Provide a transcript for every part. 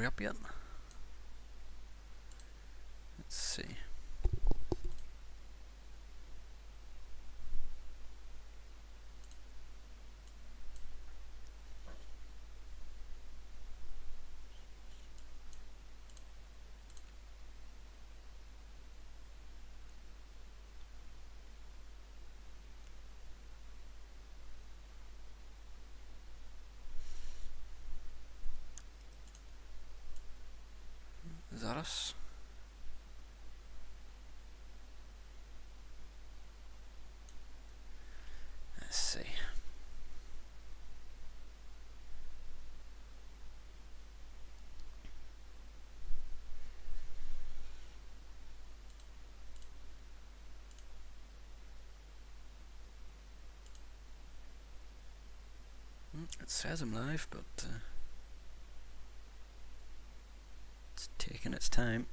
we up yet? Let's see. Is that us? Let's see. It says I'm live, but it's taking its time.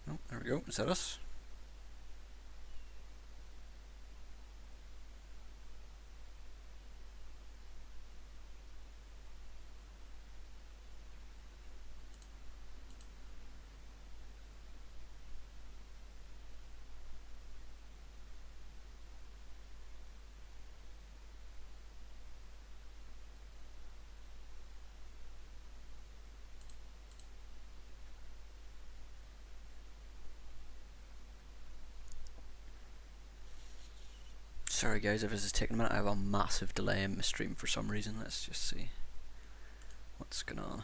Oh, there we go. Is that us? Sorry guys if this is taking a minute. I have a massive delay in my stream for some reason. Let's just see what's going on.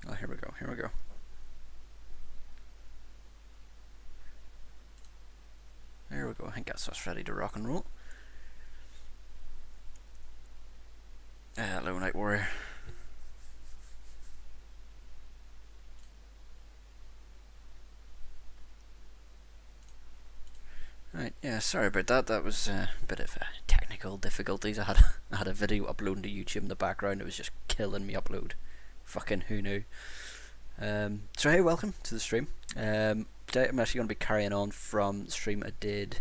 Oh, here we go, here we go. There we go, I think that's us ready to rock and roll. Hello Night Warrior. Right, yeah, sorry about that. That was a bit of technical difficulties. I had a video uploading to YouTube in the background. It was just killing me upload. Fucking who knew? So hey, welcome to the stream. Today I'm actually going to be carrying on from the stream I did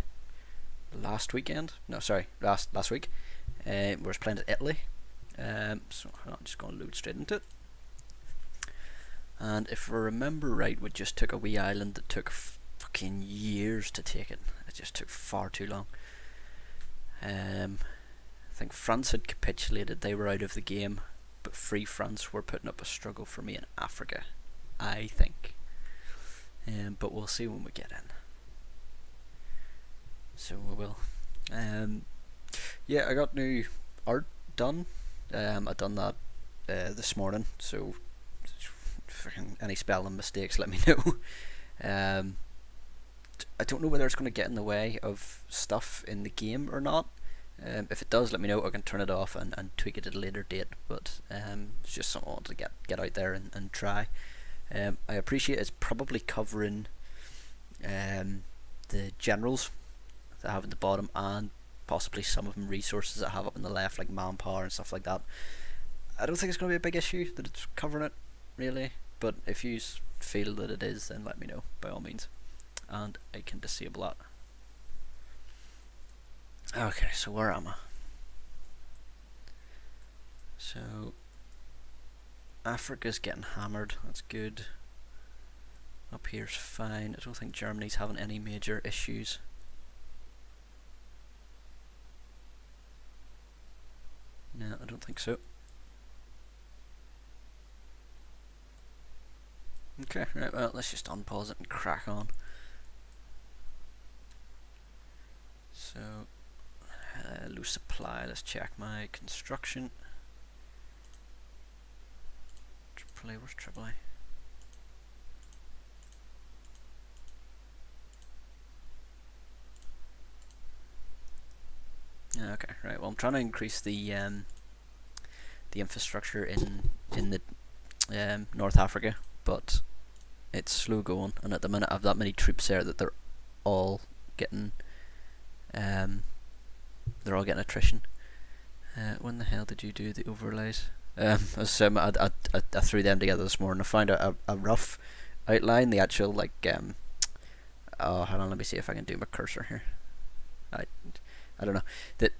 last weekend. No, sorry, last week. We were playing at Italy. So I'm just going to load straight into it. And if I remember right, we just took a wee island that took fucking years to take it. It just took far too long. I think France had capitulated, they were out of the game, but Free France were putting up a struggle for me in Africa, I think. But we'll see when we get in. So we will. Yeah, I got new art done. I done that this morning, so any spelling mistakes let me know. I don't know whether it's going to get in the way of stuff in the game or not. If it does, let me know. I can turn it off and tweak it at a later date, but it's just something I want to get out there and try. I appreciate it's probably covering the generals that I have at the bottom, and possibly some of them resources that I have up on the left, like manpower and stuff like that. I don't think it's going to be a big issue that it's covering it, really, but if you feel that it is, then let me know, by all means, and I can disable that. Okay, so where am I? So Africa's getting hammered, that's good. Up here's fine. I don't think Germany's having any major issues. No, I don't think so. Okay, right, well, let's just unpause it and crack on. So, Loose supply. Let's check my construction. AAA, where's AAA? Okay, right. Well, I'm trying to increase the infrastructure in the North Africa, but it's slow going, and at the minute I have that many troops there that they're all getting attrition. When the hell did you do the overlays? I threw them together this morning. I found a rough outline, the actual oh, hold on, let me see if I can do my cursor here. I don't know. The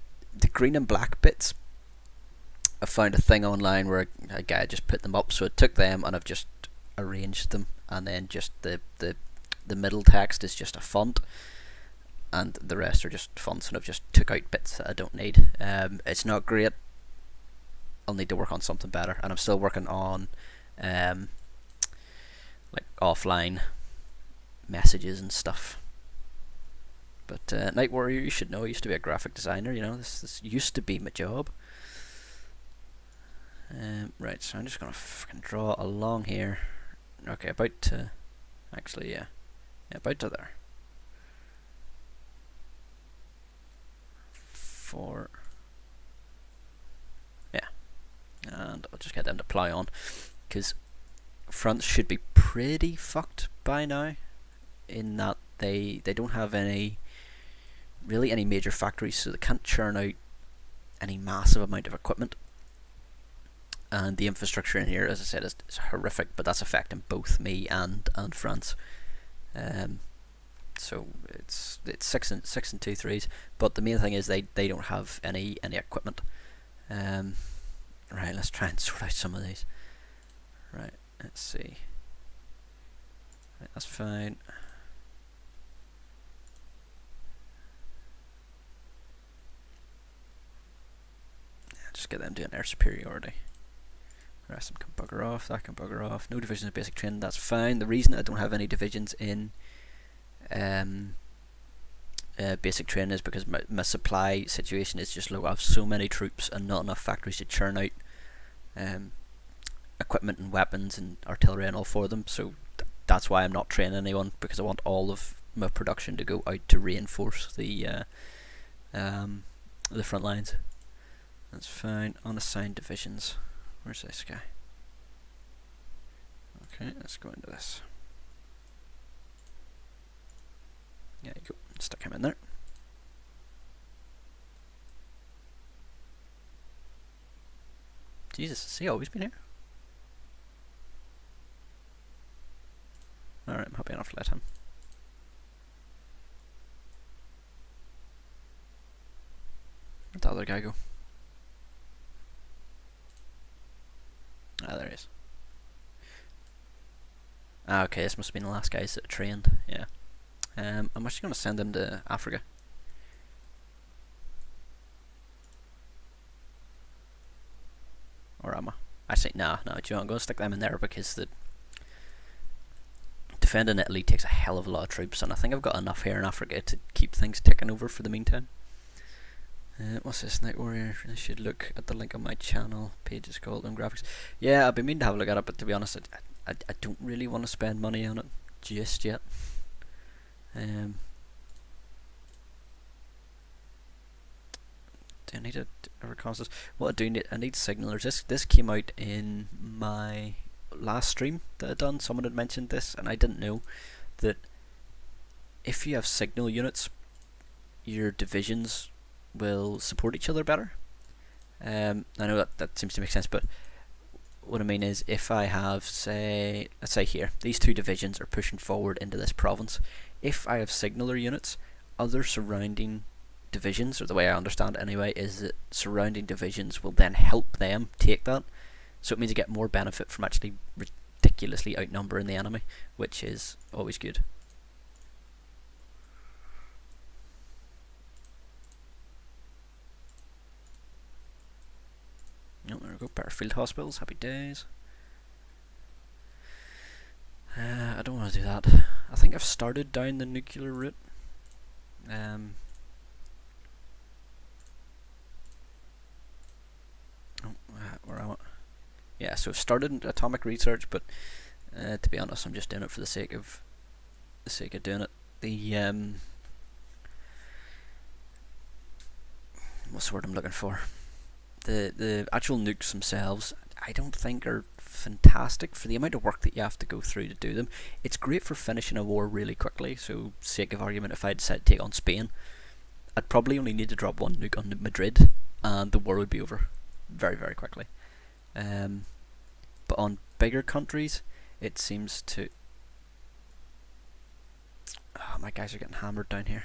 green and black bits, I found a thing online where a guy just put them up, so it took them and I've just arranged them, and then just the middle text is just a font, and the rest are just fonts, and I've just took out bits that I don't need. It's not great. I'll need to work on something better, and I'm still working on like offline messages and stuff. But Night Warrior, you should know, I used to be a graphic designer, you know, this used to be my job. Right, so I'm just gonna fucking draw along here. Okay, about to, actually, yeah, about to there. 4, yeah, and I'll just get them to plow on, because France should be pretty fucked by now, in that they don't have any major factories, so they can't churn out any massive amount of equipment. And the infrastructure in here, as I said, is horrific, but that's affecting both me and France. So it's 6 and 2 3s, but the main thing is they don't have any equipment. Right, let's try and sort out some of these. Right, let's see. Right, that's fine. Just get them doing air superiority. The rest of them can bugger off. That can bugger off. No divisions in basic training. That's fine. The reason I don't have any divisions in basic training is because my supply situation is just low. I have so many troops and not enough factories to churn out equipment and weapons and artillery and all for them. So that's why I'm not training anyone, because I want all of my production to go out to reinforce the front lines. That's fine. Unassigned divisions. Where's this guy? Okay, let's go into this. Yeah, you go. Stick him in there. Jesus, has he always been here? Alright, I'm happy enough to let him. Where'd the other guy go? Ah, there he is. Ah, okay, this must have been the last guys that trained, yeah. I'm actually going to send them to Africa. Or am I? Actually, no, do you know, I'm going to stick them in there because the defending Italy takes a hell of a lot of troops, and I think I've got enough here in Africa to keep things ticking over for the meantime. What's this? Night Warrior. I should look at the link on my channel. Page is called on graphics. Yeah, I've been meaning to have a look at it, but to be honest, I don't really want to spend money on it just yet. Do I need a reconnaissance? What I do need, I need signalers. This came out in my last stream that I done. Someone had mentioned this, and I didn't know that if you have signal units, your divisions will support each other better. I know that seems to make sense, but what I mean is, if I have, say, let's say here, these two divisions are pushing forward into this province. If I have signaler units, other surrounding divisions, or the way I understand it anyway, is that surrounding divisions will then help them take that. So it means you get more benefit from actually ridiculously outnumbering the enemy, which is always good. Oh, there we go, better field hospitals, happy days. I don't want to do that. I think I've started down the nuclear route. where am I? Yeah, so I've started atomic research, but to be honest, I'm just doing it for the sake of doing it. The what's the word I'm looking for? The actual nukes themselves, I don't think are fantastic for the amount of work that you have to go through to do them. It's great for finishing a war really quickly. So, sake of argument, if I decide to take on Spain, I'd probably only need to drop one nuke on Madrid, and the war would be over very, very quickly. But on bigger countries, it seems to. Oh, my guys are getting hammered down here.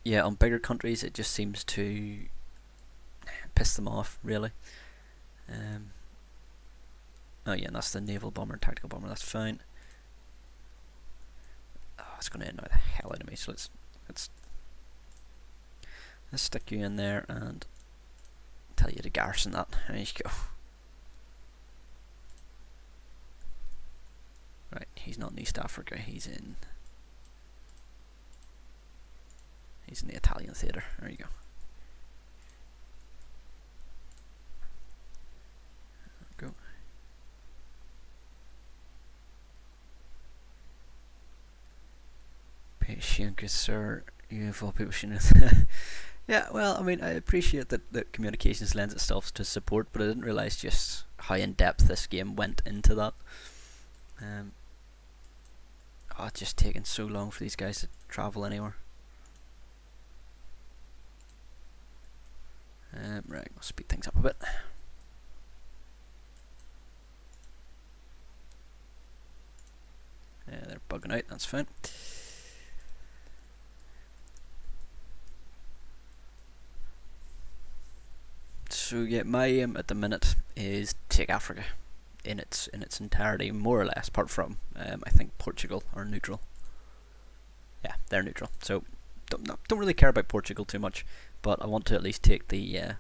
Yeah, on bigger countries, it just seems to piss them off, really. Oh yeah, and that's the naval bomber and tactical bomber. That's fine. Oh, it's going to annoy the hell out of me. So let's stick you in there and tell you to garrison that. There you go. Right, he's not in East Africa. He's in the Italian theatre. There you go. Go. Patient, good sir. You of all people should know. Yeah, well, I mean, I appreciate that communications lends itself to support, but I didn't realise just how in depth this game went into that. Oh, it's just taking so long for these guys to travel anywhere. Right, I'll speed things up a bit. Yeah, they're bugging out, that's fine. So yeah, my aim at the minute is to take Africa in its entirety, more or less, apart from I think Portugal are neutral. Yeah, they're neutral. So don't really care about Portugal too much, but I want to at least take the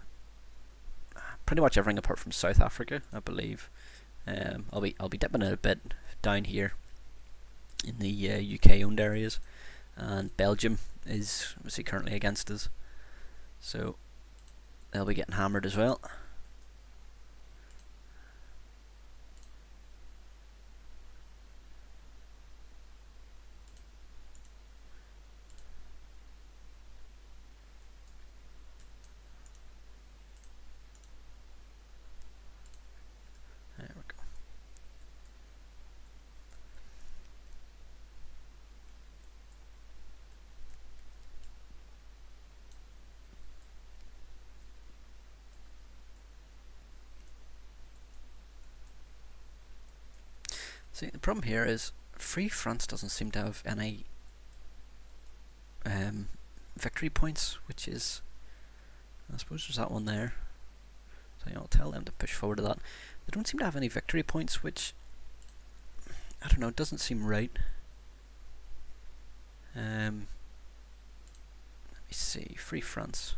pretty much everything apart from South Africa, I believe. I'll be dipping in a bit down here in the UK owned areas, and Belgium is obviously currently against us, so they'll be getting hammered as well. There we go. See, the problem here is Free France doesn't seem to have any victory points, which is, I suppose there's that one there. So I'll tell them to push forward to that. They don't seem to have any victory points, which, I don't know, it doesn't seem right. Let me see, Free France.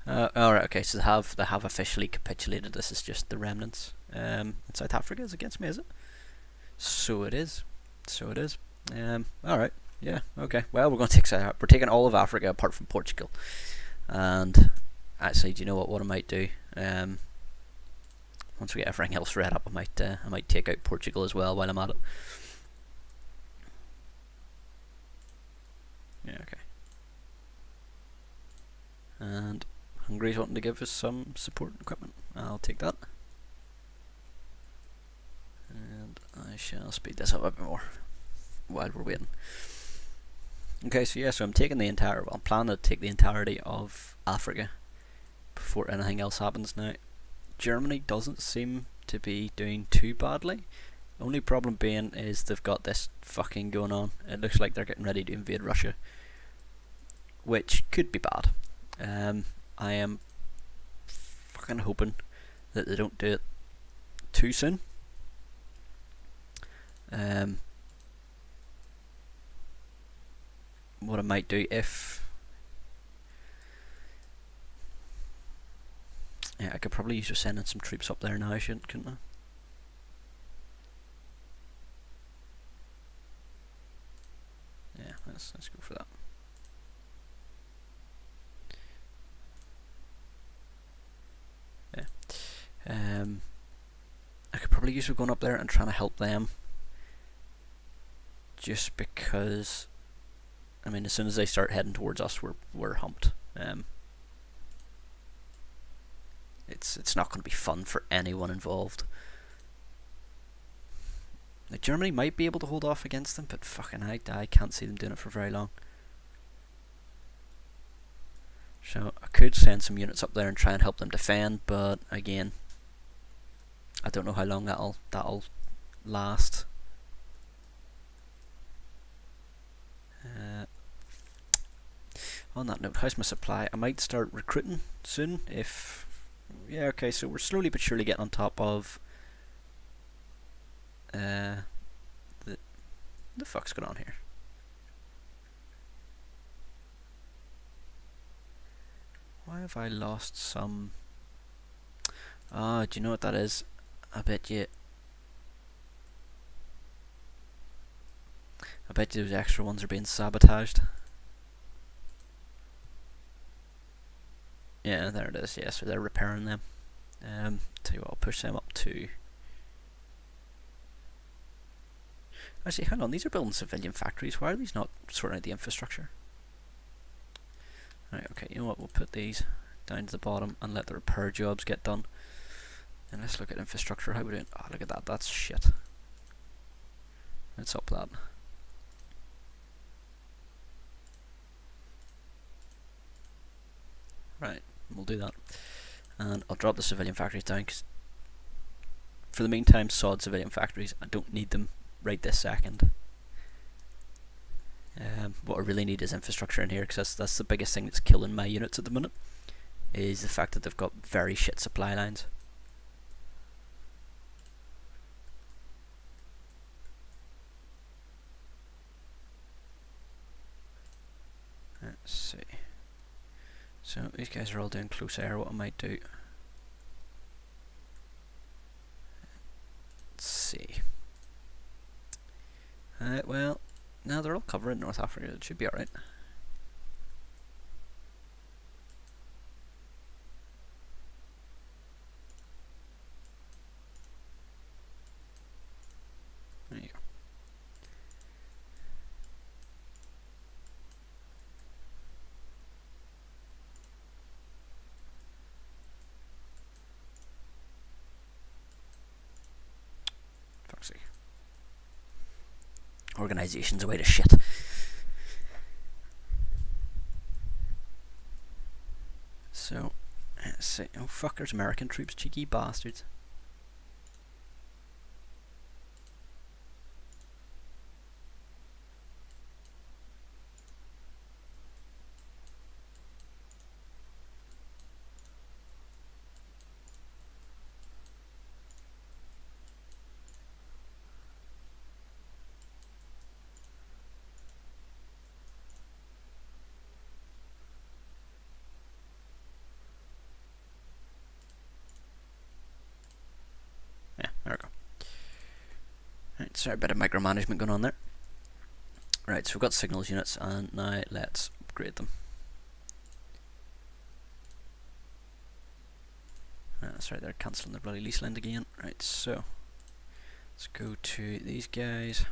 Alright, okay, so they have officially capitulated. This is just the remnants. And South Africa is against me, is it? So it is. Alright, yeah, okay. Well, we're going to take we're taking all of Africa apart from Portugal. And actually, do you know what I might do? Once we get everything else read up, I might take out Portugal as well while I'm at it. Yeah, okay. And Hungary's wanting to give us some support equipment. I'll take that. And I shall speed this up a bit more while we're waiting. Okay, so yeah, so I'm planning to take the entirety of Africa before anything else happens now. Germany doesn't seem to be doing too badly. Only problem being is they've got this fucking going on. It looks like they're getting ready to invade Russia, which could be bad. I am fucking hoping that they don't do it too soon. What I might do if... Yeah, I could probably use sending some troops up there now, couldn't I? Yeah, let's go for that. I could probably use going up there and trying to help them, just because, I mean, as soon as they start heading towards us, we're humped. It's not going to be fun for anyone involved. Like, Germany might be able to hold off against them, but fucking I can't see them doing it for very long. So I could send some units up there and try and help them defend, but again, I don't know how long that'll last. On that note, how's my supply? I might start recruiting soon. Yeah, okay, so we're slowly but surely getting on top of the fuck's going on here? Why have I lost some? Ah, do you know what that is? I bet you those extra ones are being sabotaged. Yeah, there it is. Yeah, so they're repairing them. Tell you what, I'll push them up to. Actually, hang on. These are building civilian factories. Why are these not sorting out the infrastructure? Right. Okay. You know what? We'll put these down to the bottom and let the repair jobs get done. And let's look at infrastructure. How are we doing? Oh, look at that. That's shit. Let's up that. Right. We'll do that. And I'll drop the civilian factories down, because for the meantime, sod civilian factories. I don't need them right this second. What I really need is infrastructure in here, because that's the biggest thing that's killing my units at the minute, is the fact that they've got very shit supply lines. Let's see. So these guys are all doing close air. What I might do, let's see. Well, now they're all covering North Africa. It should be alright. There you go. Fuck's sake. Organisation's a way to shit. So, let's see. Oh fuck, there's American troops, cheeky bastards. Yeah, there we go. Right, sorry, a bit of micromanagement going on there. Right, so we've got signals units, and now let's upgrade them. That's right, they're cancelling their bloody lease land again. Right, so let's go to these guys.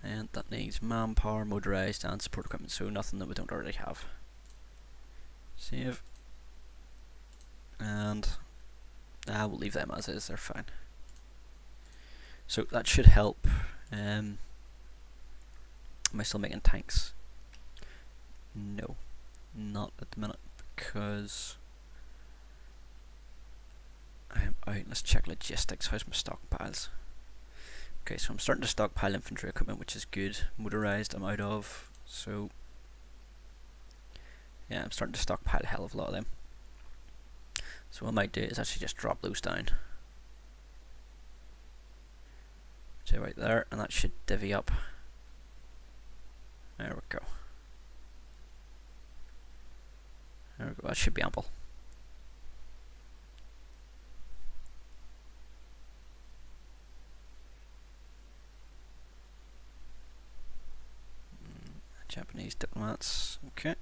And that needs manpower, motorised, and support equipment, so nothing that we don't already have. Save. And we'll leave them as is, they're fine. So that should help. Am I still making tanks? No, not at the minute, because I am out. Let's check logistics. How's my stockpiles? Okay, so I'm starting to stockpile infantry equipment, which is good. Motorised I'm out of, so yeah, I'm starting to stockpile a hell of a lot of them. So what I might do is actually just drop those down. So right there, and that should divvy up. There we go. There we go, that should be ample. Japanese diplomats, okay.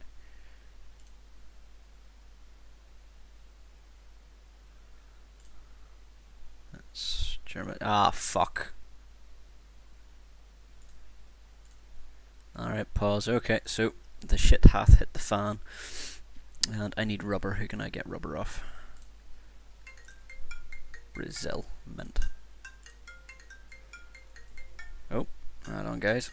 German. Ah, fuck. Alright, pause. Okay, so the shit hath hit the fan. And I need rubber. Who can I get rubber off? Brazil. Mint. Oh, right on, guys.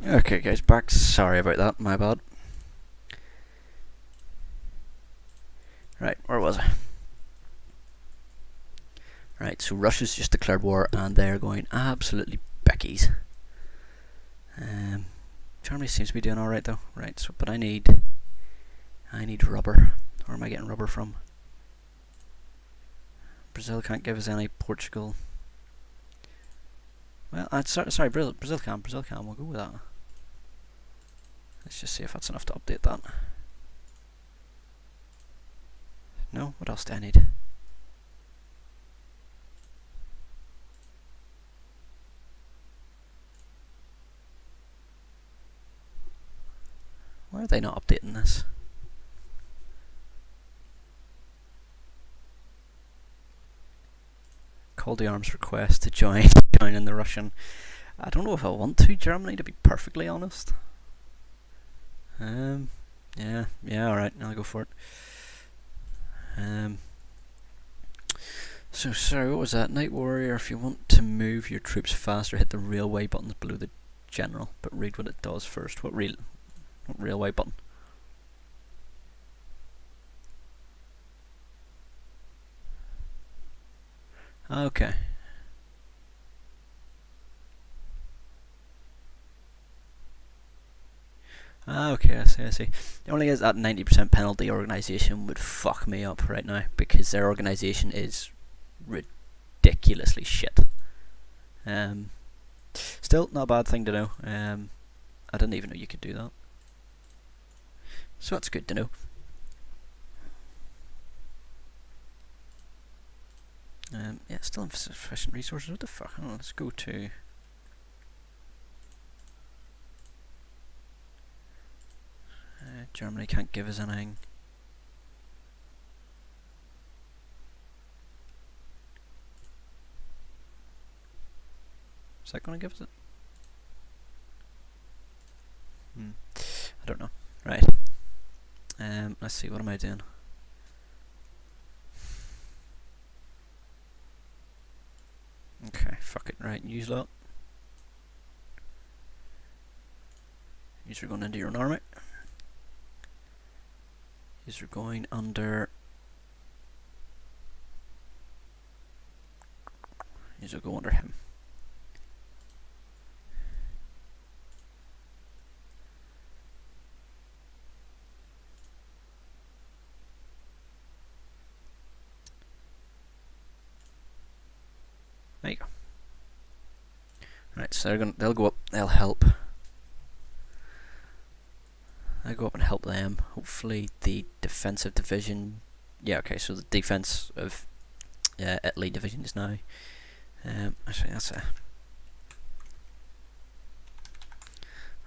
Okay, guys, back. Sorry about that. My bad. Right, where was I? Right, so Russia's just declared war and they're going absolutely beckies. Germany seems to be doing alright though. Right, so but I need rubber. Where am I getting rubber from? Brazil can't give us any. Portugal. Well, sorry, Brazil can. We'll go with that. Let's just see if that's enough to update that. No? What else do I need? Why are they not updating this? Call the arms request to join in the Russian. I don't know if I want to, Germany, to be perfectly honest. Yeah, alright, I'll go for it. So, sorry, what was that? Night Warrior, if you want to move your troops faster, hit the railway buttons below the general, but read what it does first. What railway button? Okay. Okay, I see. The only is that 90% penalty organisation would fuck me up right now because their organisation is ridiculously shit. Still, not a bad thing to know. I didn't even know you could do that. So that's good to know. Yeah, still insufficient resources. What the fuck? Oh, let's go to. Germany can't give us anything. Is that going to give us it? I don't know. Right. Let's see. What am I doing? Okay, fuck it. Right, use lot. These are going into your own army. These are going under These will go under him. There you go. Right, so they'll go up, they'll help. I'll go up and help them. Hopefully the defensive division... Yeah, okay, so the defense of Italy division is now... actually, that's a...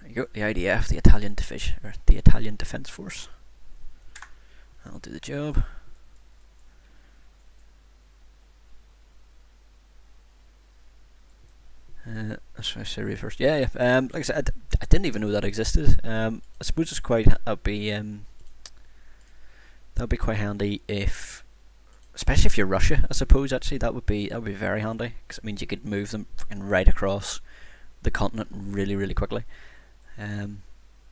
There you go, the IDF, the Italian division, or the Italian Defence Force. That'll do the job. That's what I say first. Yeah. Like I said, I didn't even know that existed. I suppose it's quite that'd be quite handy if, especially if you're Russia. I suppose actually that would be very handy, because it means you could move them fucking right across the continent really quickly.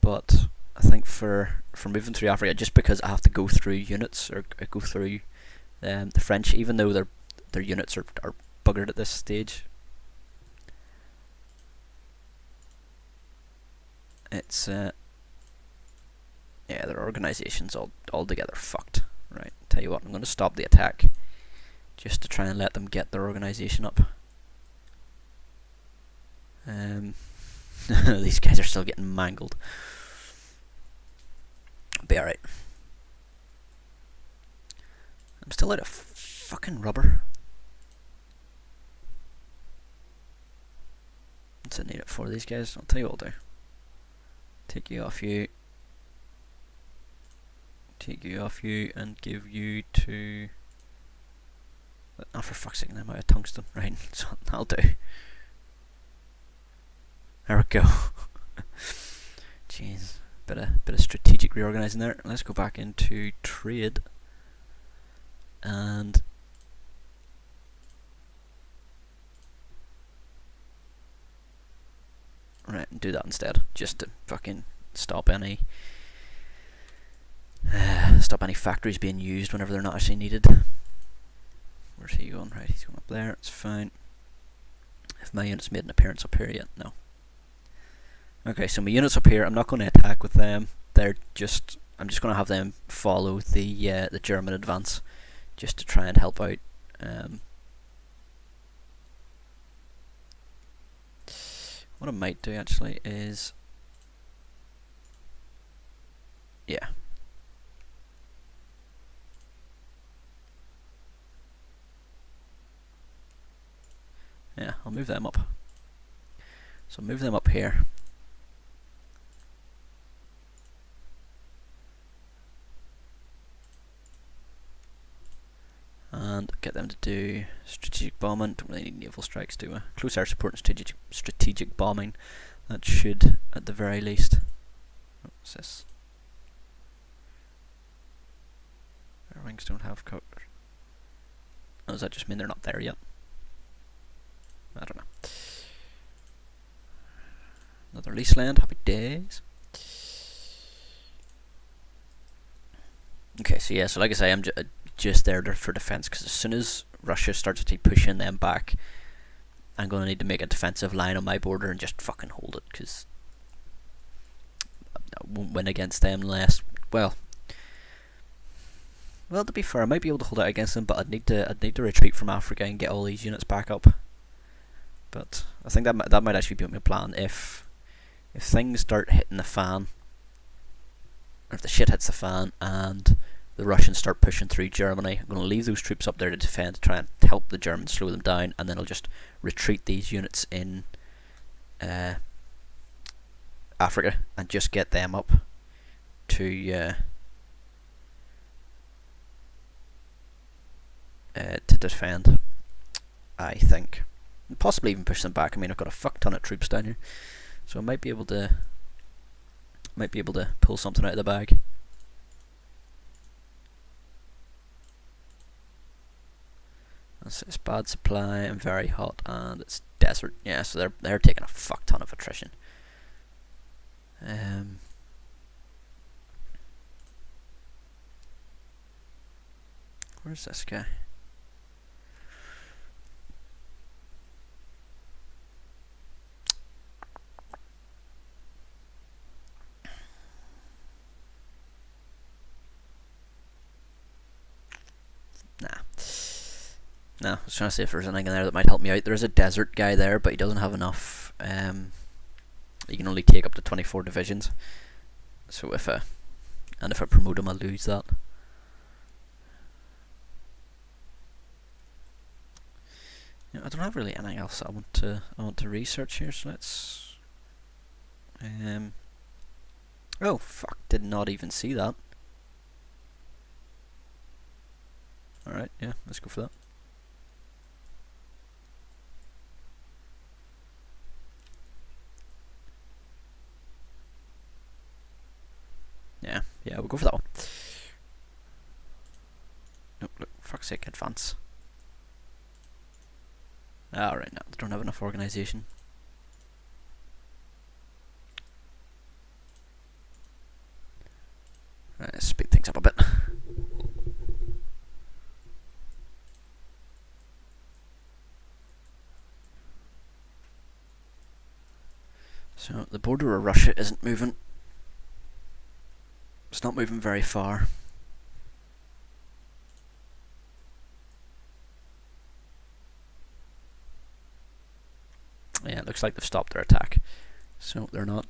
But I think for moving through Africa, just because I have to go through units or go through the French, even though their units are buggered at this stage. It's yeah, their organisation's altogether fucked. Right, tell you what, I'm going to stop the attack just to try and let them get their organisation up. These guys are still getting mangled. Be alright. I'm still out of fucking rubber. What's I need it for, these guys? I'll tell you what I'll do. Take you off you, and give you to... Oh, for fuck's sake, I'm out of tungsten. Right, so that'll do. There we go. Jeez, bit of strategic reorganising there. Let's go back into trade and and do that instead, just to fucking stop any factories being used whenever they're not actually needed. Where's he going? Right, he's going up there. It's fine. Have my units made an appearance up here yet? No. Okay, so my units up here, I'm not going to attack with them. I'm just going to have them follow the German advance, just to try and help out. What I might do actually is, yeah, I'll move them up. So move them up here. And get them to do strategic bombing. Don't really need naval strikes, do I? Close air support and strategic bombing. That should, at the very least. What's this? Our wings don't have cover. Oh, does that just mean they're not there yet? I don't know. Another lease land. Happy days. Okay, so yeah, so like I say, I'm just there for defence, because as soon as Russia starts to pushing them back, I'm going to need to make a defensive line on my border and just fucking hold it, because I won't win against them unless, well, to be fair, I might be able to hold out against them, but I'd need to retreat from Africa and get all these units back up. But I think that might actually be my plan. If things start hitting the fan, or if the shit hits the fan and the Russians start pushing through Germany, I'm going to leave those troops up there to defend, to try and help the Germans slow them down, and then I'll just retreat these units in Africa and just get them up to defend, I think. And possibly even push them back. I mean, I've got a fuck ton of troops down here, so I might be able to pull something out of the bag. It's bad supply and very hot, and it's desert. Yeah, so they're taking a fuck ton of attrition. Where's this guy? No, I was trying to see if there's anything in there that might help me out. There is a desert guy there, but he doesn't have enough. He can only take up to 24 divisions. So if I promote him, I'll lose that. Yeah, I don't have really anything else I want to research here. So let's. Oh fuck! Did not even see that. All right, yeah, let's go for that. Yeah, we'll go for that one. Nope, look, fuck's sake, advance. Alright, no, they don't have enough organisation. Right, let's speed things up a bit. So, the border of Russia isn't moving. It's not moving very far. Yeah, it looks like they've stopped their attack. So they're not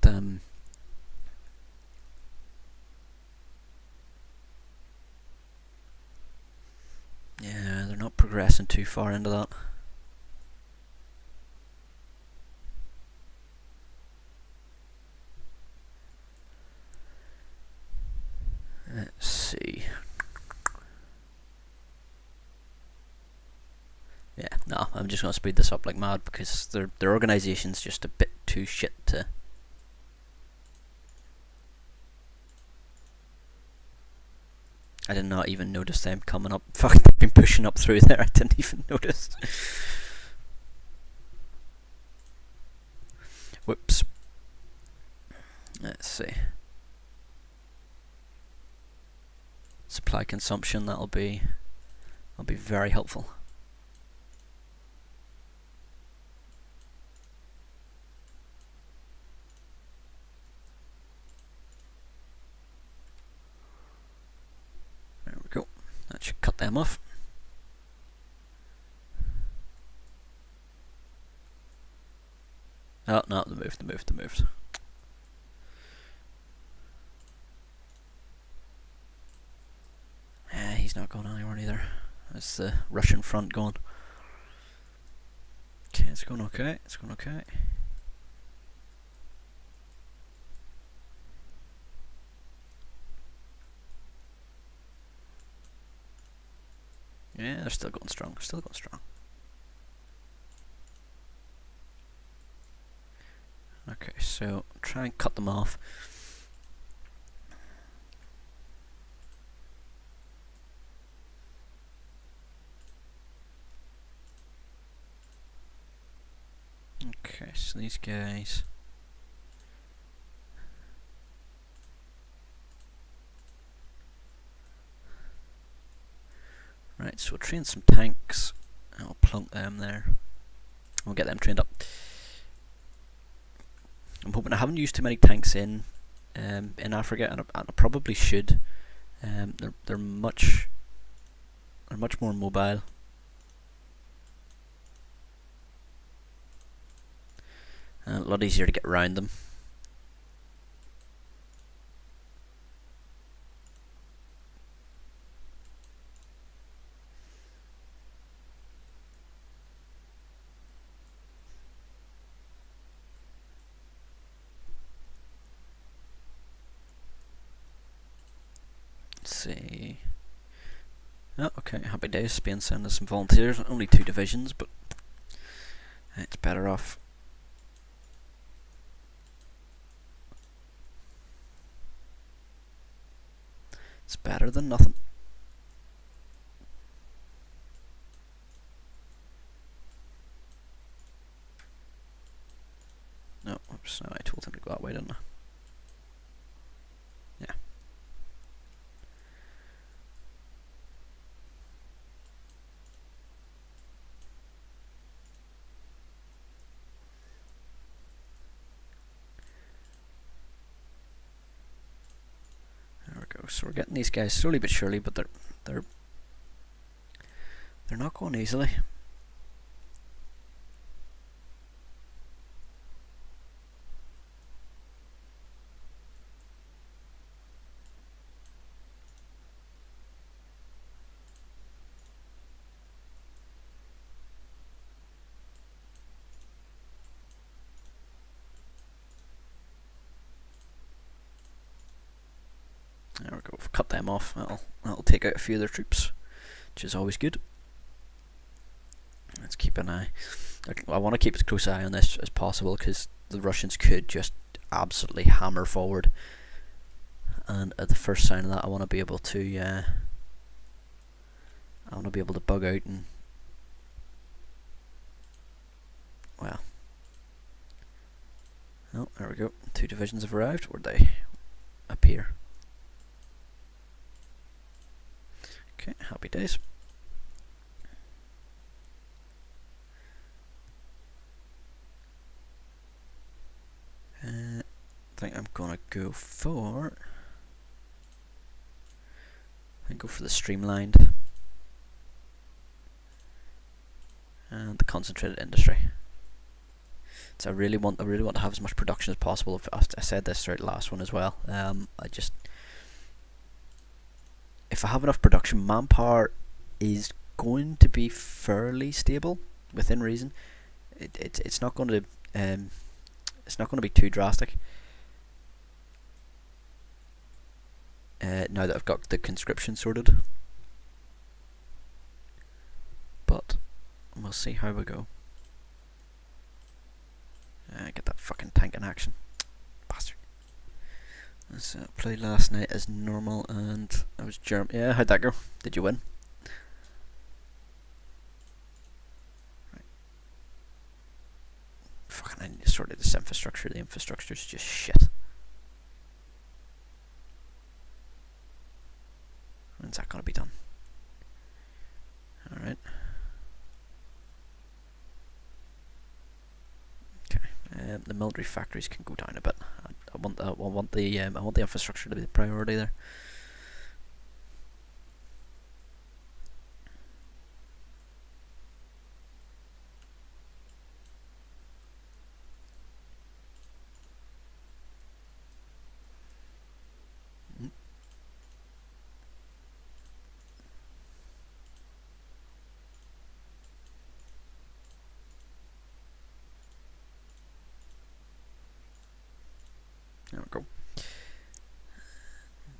yeah, they're not progressing too far into that. Let's see. Yeah, no, I'm just gonna speed this up like mad because their organisation's just a bit too shit to. I did not even notice them coming up. Fuck, they've been pushing up through there. I didn't even notice. Whoops. Let's see. Supply consumption. That'll be very helpful. There we go. That should cut them off. Oh no, they moved. Yeah, he's not going anywhere either. That's the Russian front going. Okay, it's going okay. Yeah, they're still going strong. Okay, so try and cut them off. Okay, so these guys. Right, so we'll train some tanks. And we'll plunk them there. We'll get them trained up. I'm hoping I haven't used too many tanks in Africa, and I probably should. They're much more mobile. A lot easier to get around them. Let's see. Oh, okay, happy days. Spain sending us some volunteers. Only 2 divisions, but it's better off. It's better than nothing. No, oops, no, I told him to go that way, didn't I? Yeah. There we go. So we're getting these guys slowly but surely, but they're not going easily. go cut them off. That'll take out a few of their troops, which is always good. Let's keep an eye. I want to keep as close eye on this as possible because the Russians could just absolutely hammer forward, and at the first sign of that, I want to be able to bug out and, well, oh, there we go. 2 divisions have arrived. Where'd they appear? Okay, happy days. I think I'm gonna go for the streamlined and the concentrated industry. So I really want to have as much production as possible. I said this throughout the last one as well. If I have enough production, manpower is going to be fairly stable within reason. It's not going to be too drastic. Now that I've got the conscription sorted, but we'll see how we go. Get that fucking tank in action, bastard. Let's play last night as normal, and I was German. Yeah, how'd that go? Did you win? Right. Fucking, I need to sort out this infrastructure. The infrastructure's just shit. When's that gonna be done? Alright. Okay. The military factories can go down a bit. I want the infrastructure to be the priority there. There we go.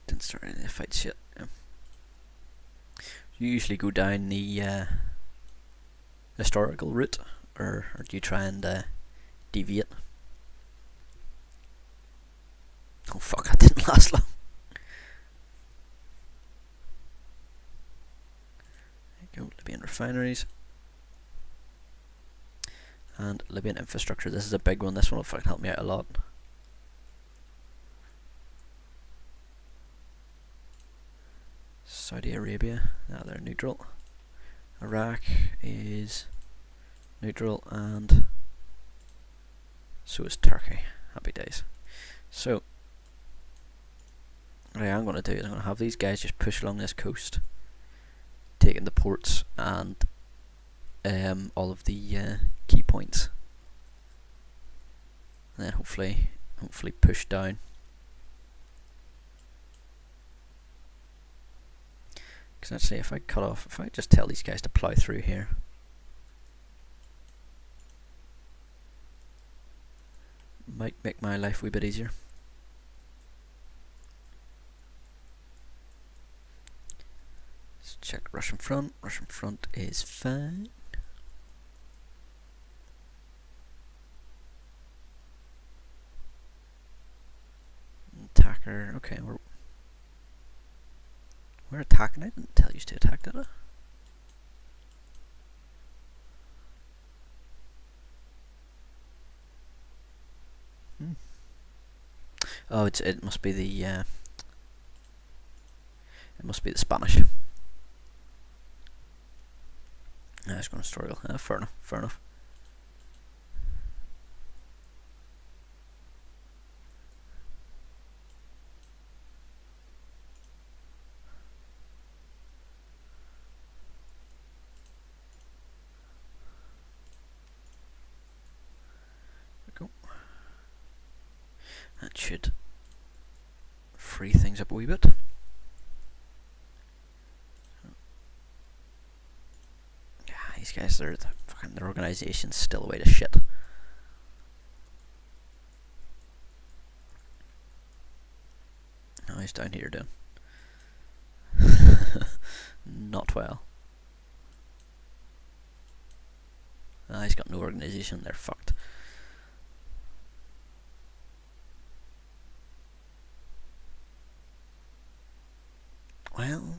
Didn't start any of the fights yet. Yeah. You usually go down the historical route, or do you try and deviate? Oh fuck, that didn't last long. There you go, Libyan refineries. And Libyan infrastructure. This is a big one. This one will fucking help me out a lot. Saudi Arabia, now they're neutral. Iraq is neutral, and so is Turkey. Happy days. So what I am going to do is I'm going to have these guys just push along this coast, taking the ports and all of the key points, and then hopefully push down. Because let's say if I just tell these guys to plow through here, might make my life a wee bit easier. Let's check Russian front. Russian front is fine. Attacker, okay, we're attacking. I didn't tell you to attack, did I? Oh, it must be the Spanish. It's going to struggle. Fair enough. Fair enough. That should free things up a wee bit. Yeah, these guys, their organisation's still a way to shit. Now he's down here doing. well. Ah, he's got no organisation. They're fucked. Well,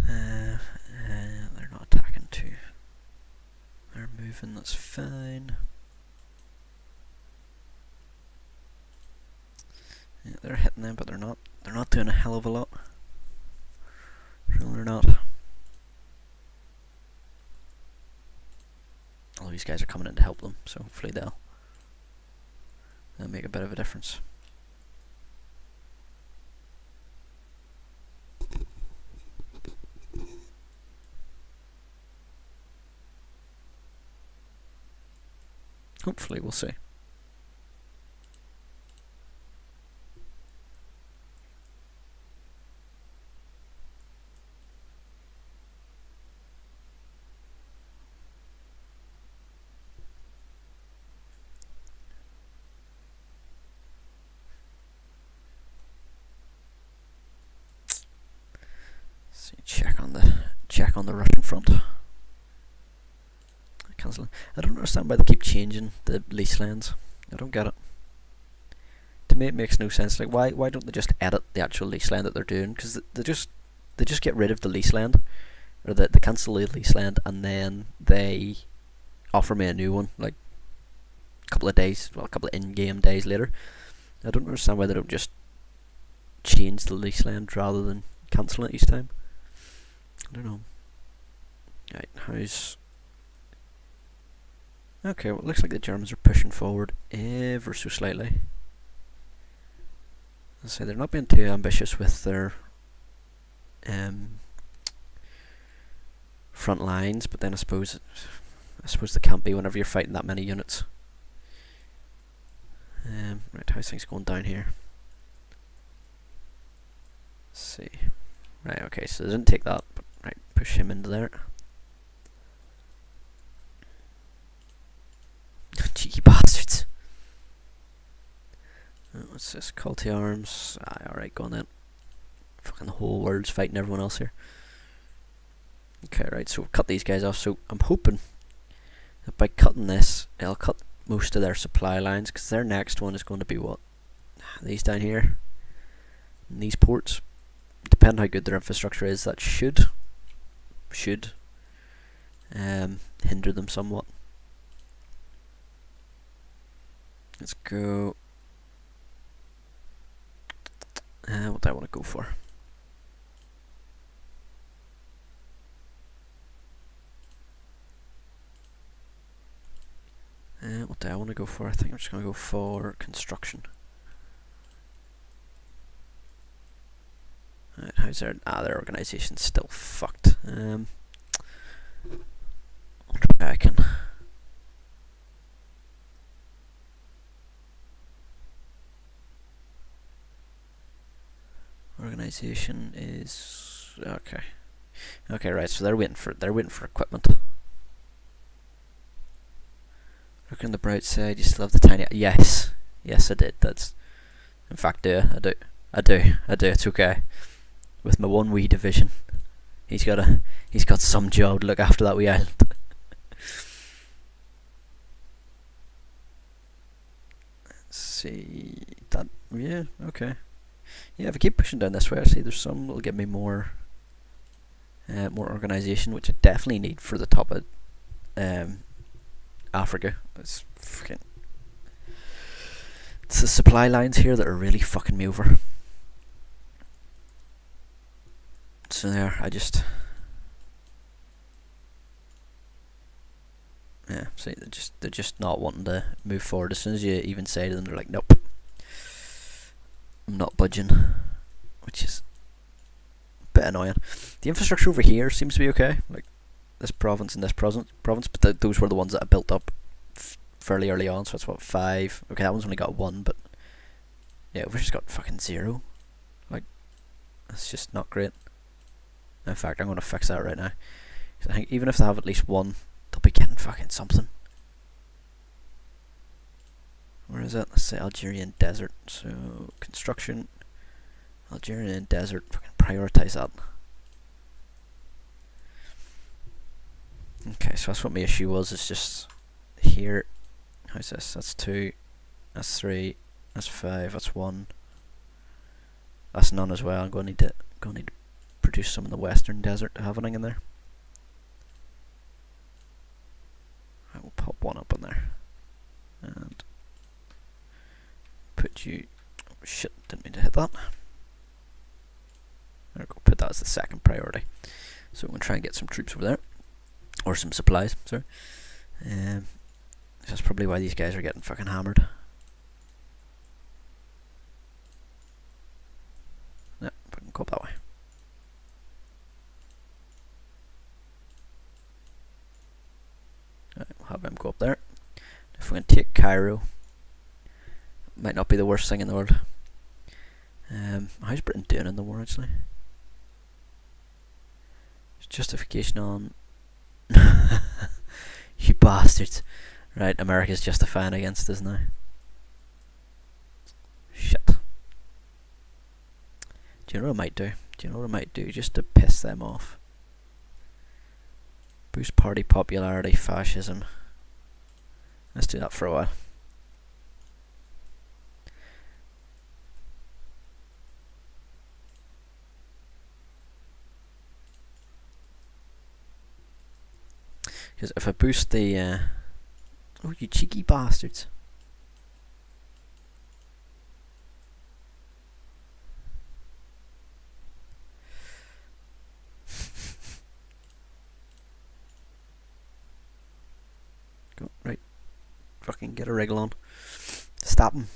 they're not attacking too. They're moving. That's fine. Yeah, they're hitting them, but they're not. They're not doing a hell of a lot. No, they're not. All these guys are coming in to help them, so hopefully they'll make a bit of a difference. Hopefully, we'll see. See, check on the Russian front. Cancelling. I don't understand why they keep changing the lease lands. I don't get it. To me, it makes no sense. Like, why don't they just edit the actual lease land that they're doing? Because they just get rid of the lease land, or they cancel the lease land, and then they offer me a new one like a couple of in-game days later. I don't understand why they don't just change the lease land rather than cancel it each time. I don't know. Right, how's... Okay, well, it looks like the Germans are pushing forward ever so slightly. I'll say they're not being too ambitious with their front lines, but then I suppose they can't be whenever you're fighting that many units. Right, how's things going down here? Let's see. Right, okay, so they didn't take that, but right, push him into there. Cheeky bastards. What's this? Call to arms. Alright, go on then. Fucking the whole world's fighting everyone else here. Okay, right, so we've cut these guys off. So I'm hoping that by cutting this, it'll cut most of their supply lines, because their next one is going to be what? These down here. And these ports. Depending how good their infrastructure is, that should hinder them somewhat. Let's go. What do I want to go for? What do I want to go for? I think I'm just going to go for construction. Right, how's their... their organisation's still fucked. I'll try I can... Organisation is... okay. Okay, right, so they're waiting for equipment. Look on the bright side, you still have the tiny... Yes, I did. That's... In fact, I do. It's okay. With my one wee division, he's got some job to look after that wee island. Let's see that. Yeah, okay. Yeah, if I keep pushing down this way, I see there's some that'll give me more organisation, which I definitely need for the top of Africa. It's the supply lines here that are really fucking me over. So there, yeah, see, they're just not wanting to move forward. As soon as you even say to them, they're like, nope, I'm not budging, which is a bit annoying. The infrastructure over here seems to be okay, like this province and this province, but those were the ones that I built up fairly early on, so that's what, 5. Okay, that one's only got 1, but yeah, we've just got fucking 0. Like, that's just not great. In fact, I'm going to fix that right now. I think even if they have at least 1, they'll be getting fucking something. is that? Let's say Algerian desert. So construction, Algerian desert. Fucking prioritize that. Okay, so that's what my issue was. It's just here. How's this? That's 2. That's 3. That's 5. That's 1. That's none as well. I'm going to need to produce some in the western desert to have anything in there. I will pop 1 up in there and put you. Oh shit! Didn't mean to hit that. There we go. Put that as the second priority. So we're going to try and get some troops over there, or some supplies. Sorry. That's probably why these guys are getting fucking hammered. Yeah, I can go up that way. Right, we'll have him go up there. If we can take Cairo, it might not be the worst thing in the world. How's Britain doing in the war actually? There's justification on. You bastards. Right, America's justifying against us now. Shit. Do you know what I might do? Do you know what I might do just to piss them off? Boost party popularity, fascism. Let's do that for a while. Because if I boost the oh, you cheeky bastards. Go, right. Fucking get a wriggle on. Stop him.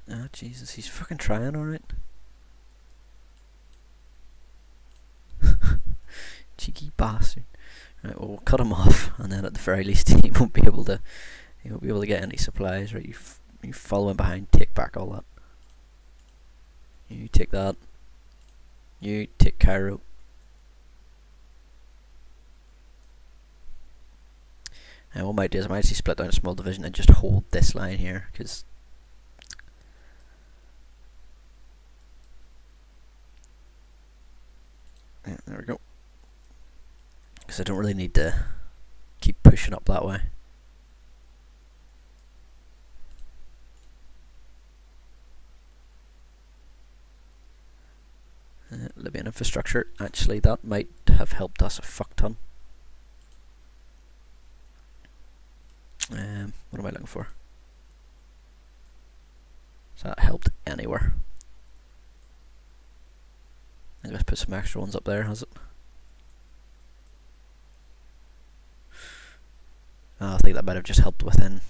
Oh Jesus, he's fucking trying, alright. Cheeky bastard. Right, well, we'll cut him off, and then at the very least he won't be able to get any supplies. Right, you follow him behind, take back all that. You take that. You take Cairo. And what I might do is I might actually split down a small division and just hold this line here, because yeah, there we go. Because I don't really need to keep pushing up that way. Libyan infrastructure, actually that might have helped us a fuck ton. What am I looking for? Has that helped anywhere? I think I've put some extra ones up there, has it? Oh, I think that might have just helped within.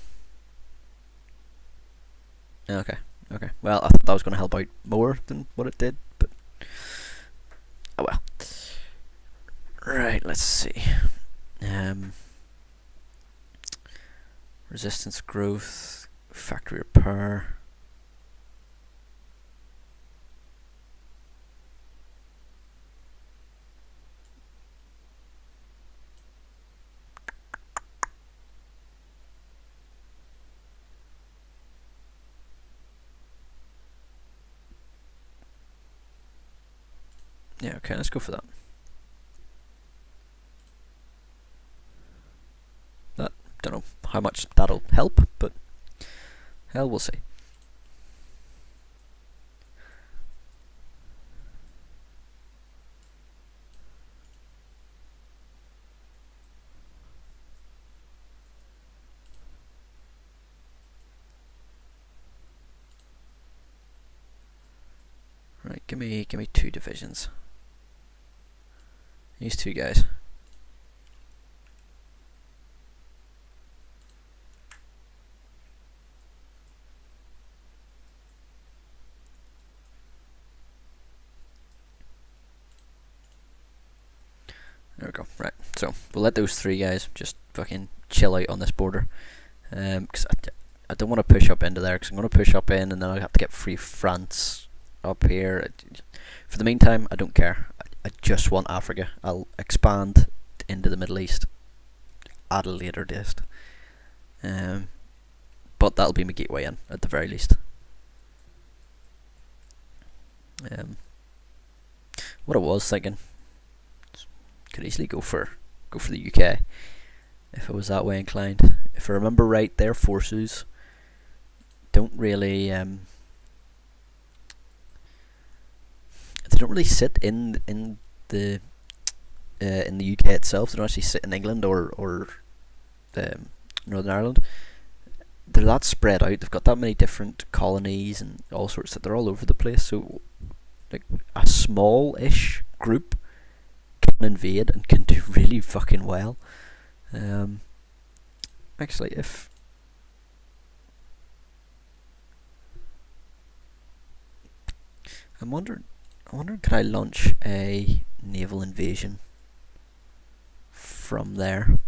Okay, okay. Well, I thought that was going to help out more than what it did, but oh well. Right, let's see. Resistance growth, factory repair. Yeah, okay, let's go for that. That, don't know how much that'll help, but hell, we'll see. Right, give me 2 divisions. These 2 guys. There we go. Right, so we'll let those 3 guys just fucking chill out on this border, because I don't want to push up into there, because I'm going to push up in and then I'll have to get Free France up here. For the meantime, I don't care. I just want Africa. I'll expand into the Middle East at a later date. But that'll be my gateway in, at the very least. What I was thinking, could easily go for the UK if I was that way inclined. If I remember right, their forces don't really they don't really sit in the UK itself. They don't actually sit in England or Northern Ireland. They're that spread out. They've got that many different colonies and all sorts that they're all over the place. So, like, a small-ish group can invade and can do really fucking well. Actually, if I'm wondering, could I launch a naval invasion from there?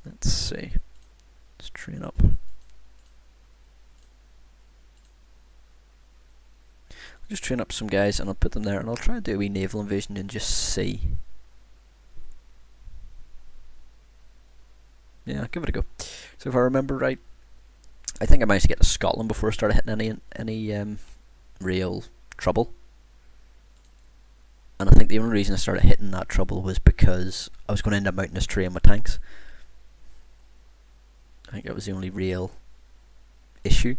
Let's see. Let's train up. I'll just train up some guys and I'll put them there and I'll try to do a wee naval invasion and just see. Yeah, I'll give it a go. So if I remember right, I think I managed to get to Scotland before I started hitting any real trouble. And I think the only reason I started hitting that trouble was because I was going to end up mounting this train with tanks. I think that was the only real issue.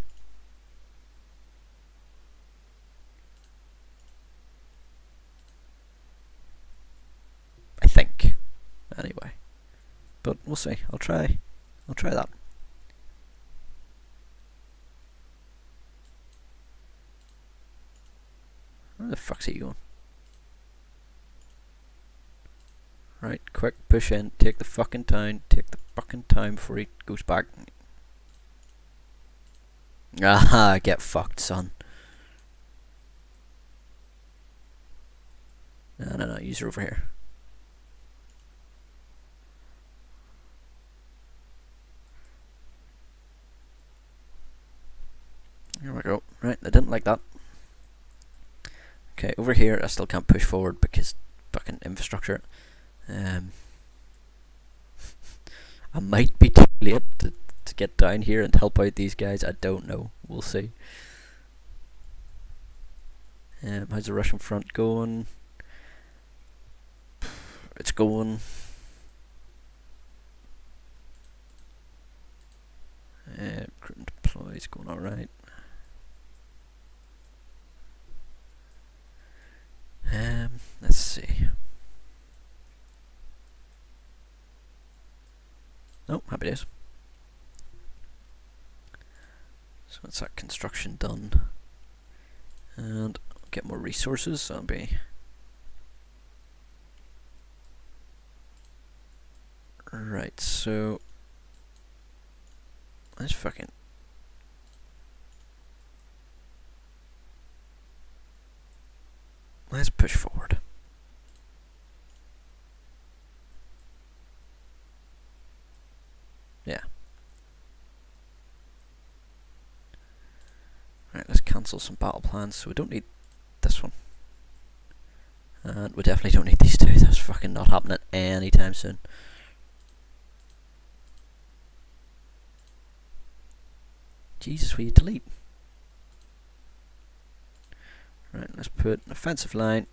I think. Anyway. But we'll see. I'll try that. Where the fuck's he going? Right, quick, push in, take the fucking time before he goes back. Ah, get fucked, son. No, use her over here. Here we go. Right, I didn't like that. Okay, over here I still can't push forward because fucking infrastructure. I might be too late to get down here and help out these guys. I don't know. We'll see. How's the Russian front going? It's going. Recruit and deploy is going alright. Let's see. Oh, happy days. So that's that construction done. And get more resources, so that'll be right, so let's push forward. Yeah. Right, let's cancel some battle plans, so we don't need this one. And we definitely don't need these two. That's fucking not happening anytime soon. Jesus, will you delete? Right, let's put an offensive line.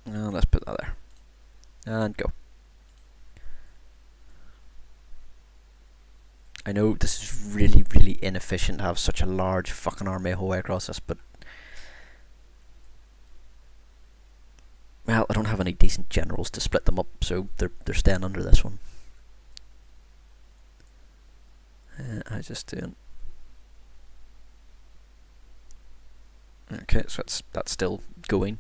And let's put that there. And go. I know this is really, really inefficient to have such a large fucking army whole way across this, but well, I don't have any decent generals to split them up, so they're staying under this one. I just doing. Okay, so that's still going.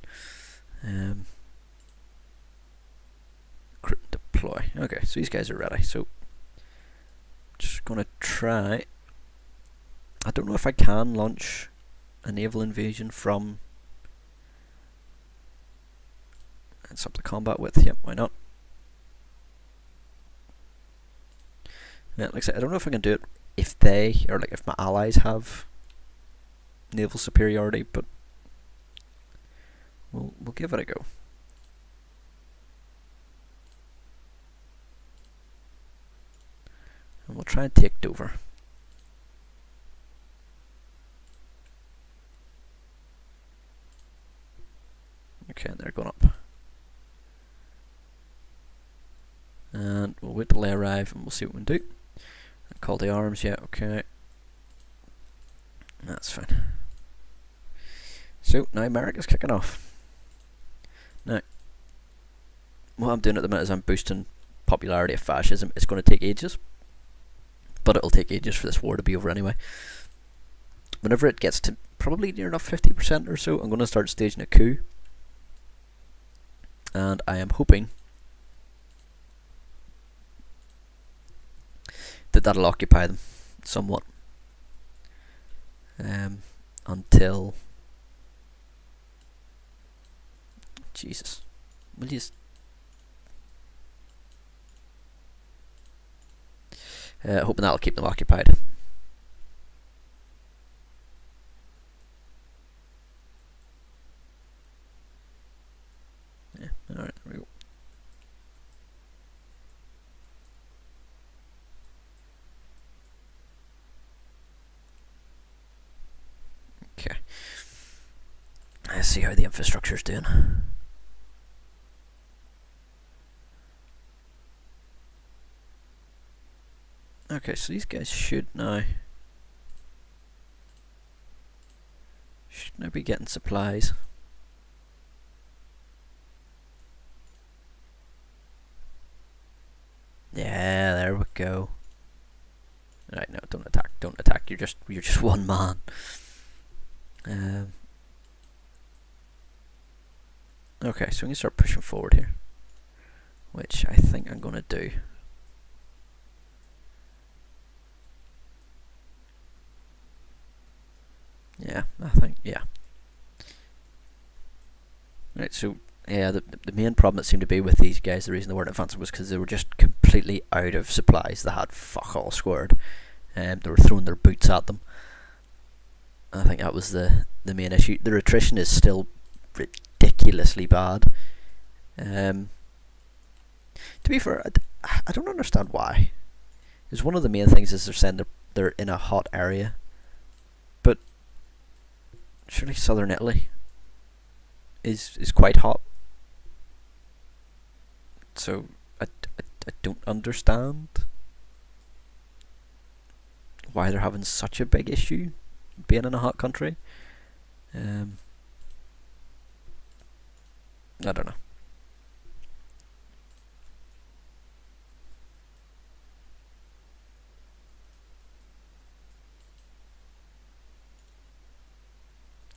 Deploy. Okay, so these guys are ready. So just gonna try. I don't know if I can launch a naval invasion from. It's up to combat with. Yep, why not? Yeah, like I said, I don't know if I can do it if they, or like if my allies have naval superiority, but we'll give it a go. And we'll try and take Dover. Okay, and they're going up. And we'll wait till they arrive and we'll see what we can do. Call the arms, yeah, okay. That's fine. So, now America's kicking off. Now, what I'm doing at the minute is I'm boosting popularity of fascism. It's going to take ages. But it'll take ages for this war to be over anyway. Whenever it gets to probably near enough 50% or so, I'm going to start staging a coup. And I am hoping that that'll occupy them somewhat. Until... Jesus. Will you... hoping that'll keep them occupied. Yeah, alright, there we go. Okay. Let's see how the infrastructure's doing. Okay, so these guys should now be getting supplies. Yeah, there we go. Right, no, don't attack, don't attack. You're just one man. Okay, so we can start pushing forward here, which I think I'm gonna do. Yeah, I think, yeah. Right, so, yeah, the main problem that seemed to be with these guys, the reason they weren't advancing was because they were just completely out of supplies. They had fuck all squared. They were throwing their boots at them. I think that was the main issue. Their attrition is still ridiculously bad. To be fair, I don't understand why. Because one of the main things is they're saying they're in a hot area. But surely southern Italy is quite hot. So I don't understand why they're having such a big issue being in a hot country. I don't know.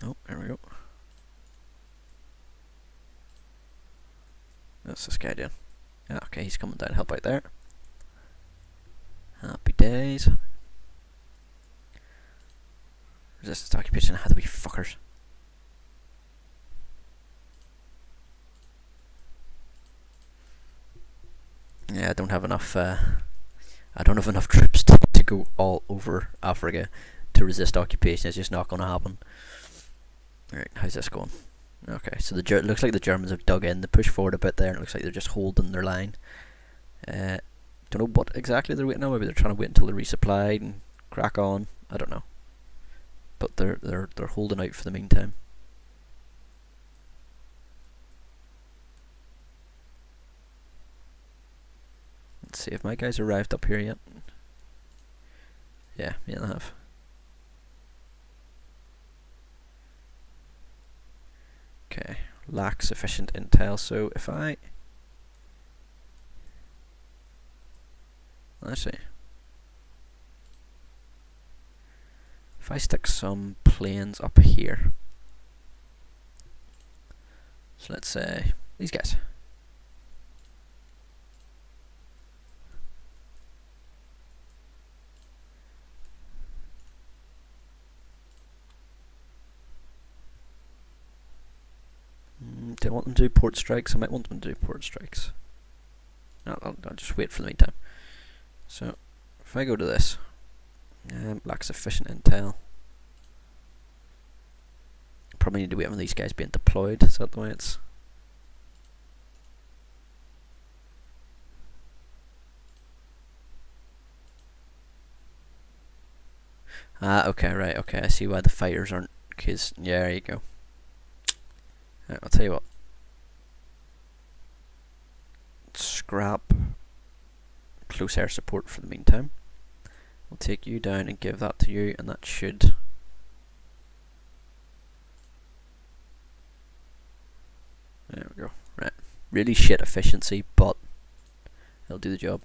Oh, there we go. What's this guy doing? Yeah, okay, he's coming down to help out there. Happy days. Resistance to occupation, how do we fuckers? Yeah, I don't have enough troops to go all over Africa to resist occupation. It's just not going to happen. Alright, how's this going? Okay, so it looks like the Germans have dug in. They push forward a bit there, and it looks like they're just holding their line. Don't know what exactly they're waiting on. Maybe they're trying to wait until they're resupplied and crack on. I don't know. But they're holding out for the meantime. Let's see if my guys arrived up here yet. Yeah, they have. Okay, lack sufficient intel. So if let's see. If I stick some planes up here, so let's say these guys. Do I want them to do port strikes? I might want them to do port strikes. I'll just wait for the meantime. So if I go to this, Lacks sufficient intel. Probably need to wait on these guys being deployed. Is that the way it's? Okay, right, okay, I see why the fighters aren't, cause, yeah, there you go. Right, I'll tell you what. Scrap close air support for the meantime. I'll take you down and give that to you, and that should... There we go, right. Really shit efficiency, but it'll do the job.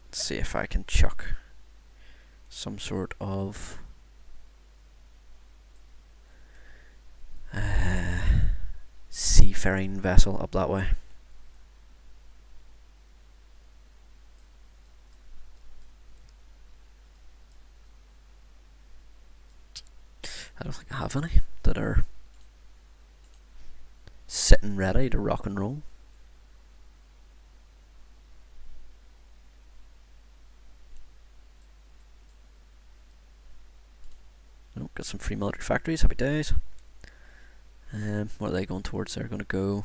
Let's see if I can chuck some sort of seafaring vessel up that way. I don't think I have any that are sitting ready to rock and roll. Oh, got some free military factories, happy days. What are they going towards? They're going to go...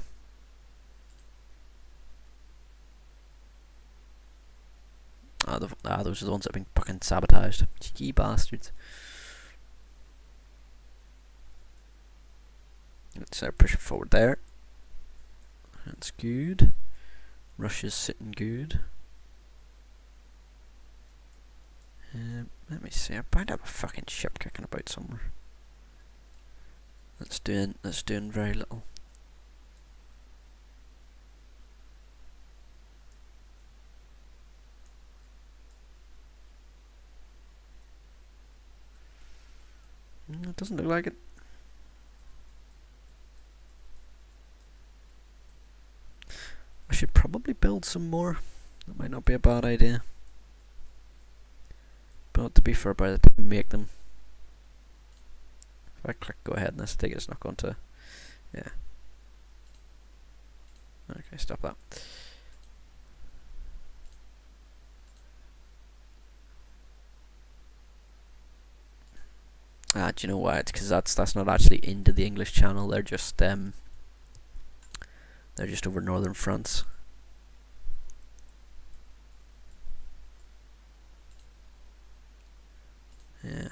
those are the ones that have been fucking sabotaged. Cheeky bastards. Let's push it forward there. That's good. Russia's sitting good. Let me see. I bound up a fucking ship kicking about somewhere. That's doing very little. It doesn't look like it. I should probably build some more. That might not be a bad idea. But to be fair, by the time I make them, if I click go ahead in this, I take it it's not going to, yeah. Okay, stop that. Do you know why? It's because that's not actually into the English channel. They're just over northern France. Yeah.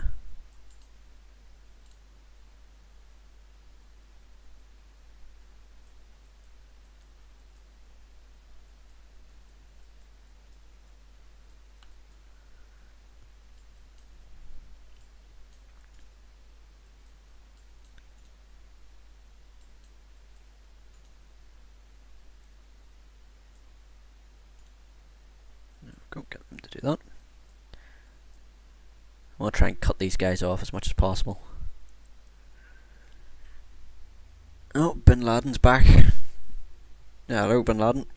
Go get them to do that. I want to try and cut these guys off as much as possible. Oh, Bin Laden's back. Yeah, hello, Bin Laden.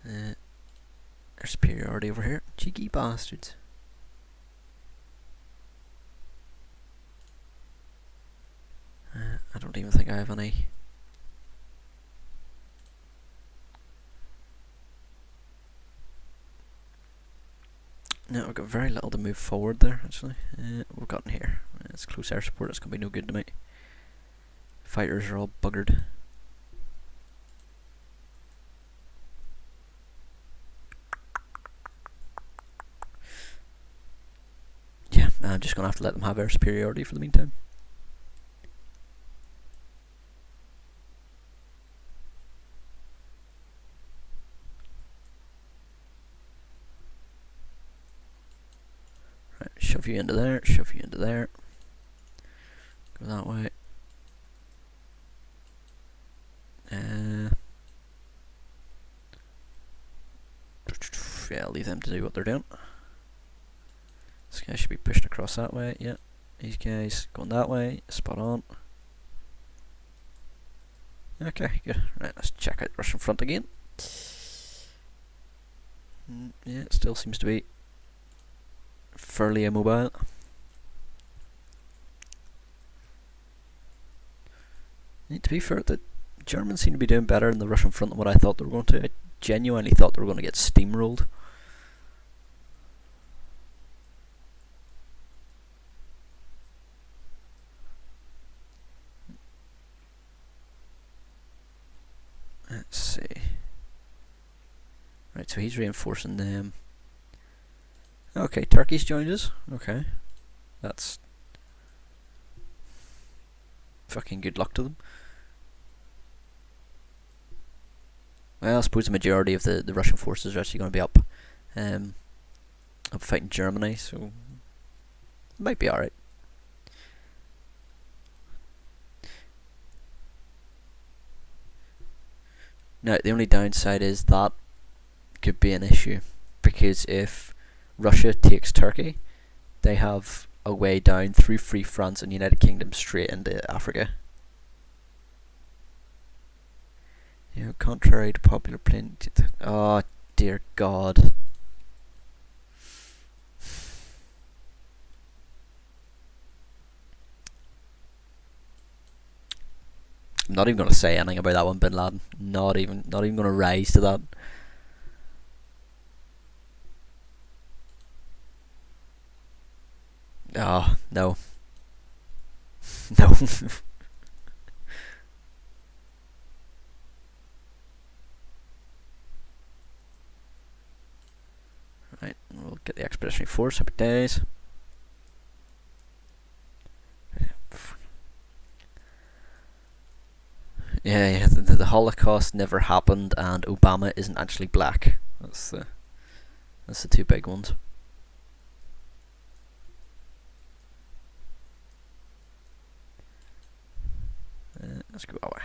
There's superiority over here. Cheeky bastards. I don't even think I have any. No, I've got very little to move forward there, actually. We've got in here. It's close air support, it's going to be no good to me. Fighters are all buggered. Yeah, I'm just going to have to let them have air superiority for the meantime. Shove you into there, shove you into there. Go that way. Yeah, I'll leave them to do what they're doing. This guy should be pushing across that way, yeah. These guys going that way, spot on. Okay, good. Right, let's check out the Russian front again. Yeah, it still seems to be fairly immobile. To be fair, Germans seem to be doing better in the Russian front than what I thought they were going to. I genuinely thought they were going to get steamrolled. Let's see. Right, so he's reinforcing them. Okay, Turkey's joined us. Okay. That's fucking good luck to them. Well, I suppose the majority of the Russian forces are actually going to be up fighting Germany, so it might be alright. Now, the only downside is that could be an issue, because if Russia takes Turkey, they have a way down through Free France and United Kingdom straight into Africa. You know, contrary to popular opinion. Oh dear God. I'm not even going to say anything about that one, Bin Laden. Not even going to rise to that. Oh, no. No. Right, we'll get the expeditionary force. Happy days. Yeah, the Holocaust never happened, and Obama isn't actually black. That's the two big ones. Let's go that way.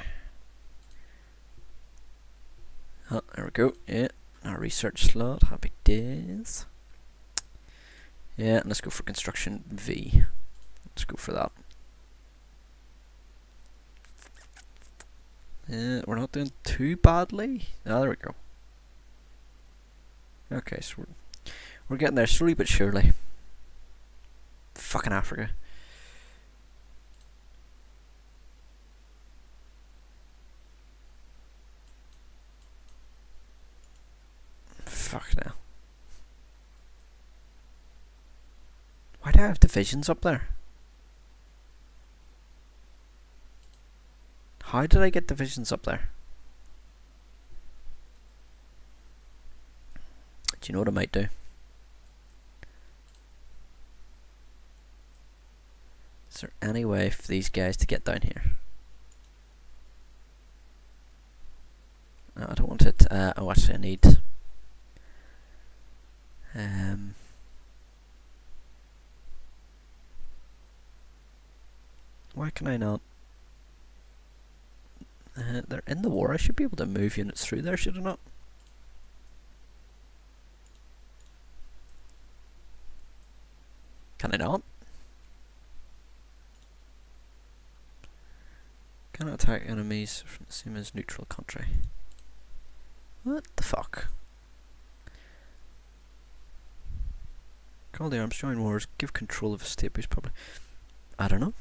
Oh, there we go. Yeah, our research slot. Happy days. Yeah, and let's go for construction V. Let's go for that. We're not doing too badly. Ah, there we go. Okay, so we're getting there slowly but surely. Fucking Africa. Fuck now. Why do I have divisions up there? How did I get divisions up there? Do you know what I might do? Is there any way for these guys to get down here? No, I don't want it. Oh, actually, I need. Why can I not? They're in the war. I should be able to move units through there, should I not? Can I not? Cannot attack enemies from the same as neutral country. What the fuck? Call the arms, join wars, give control of a state boost public. I don't know.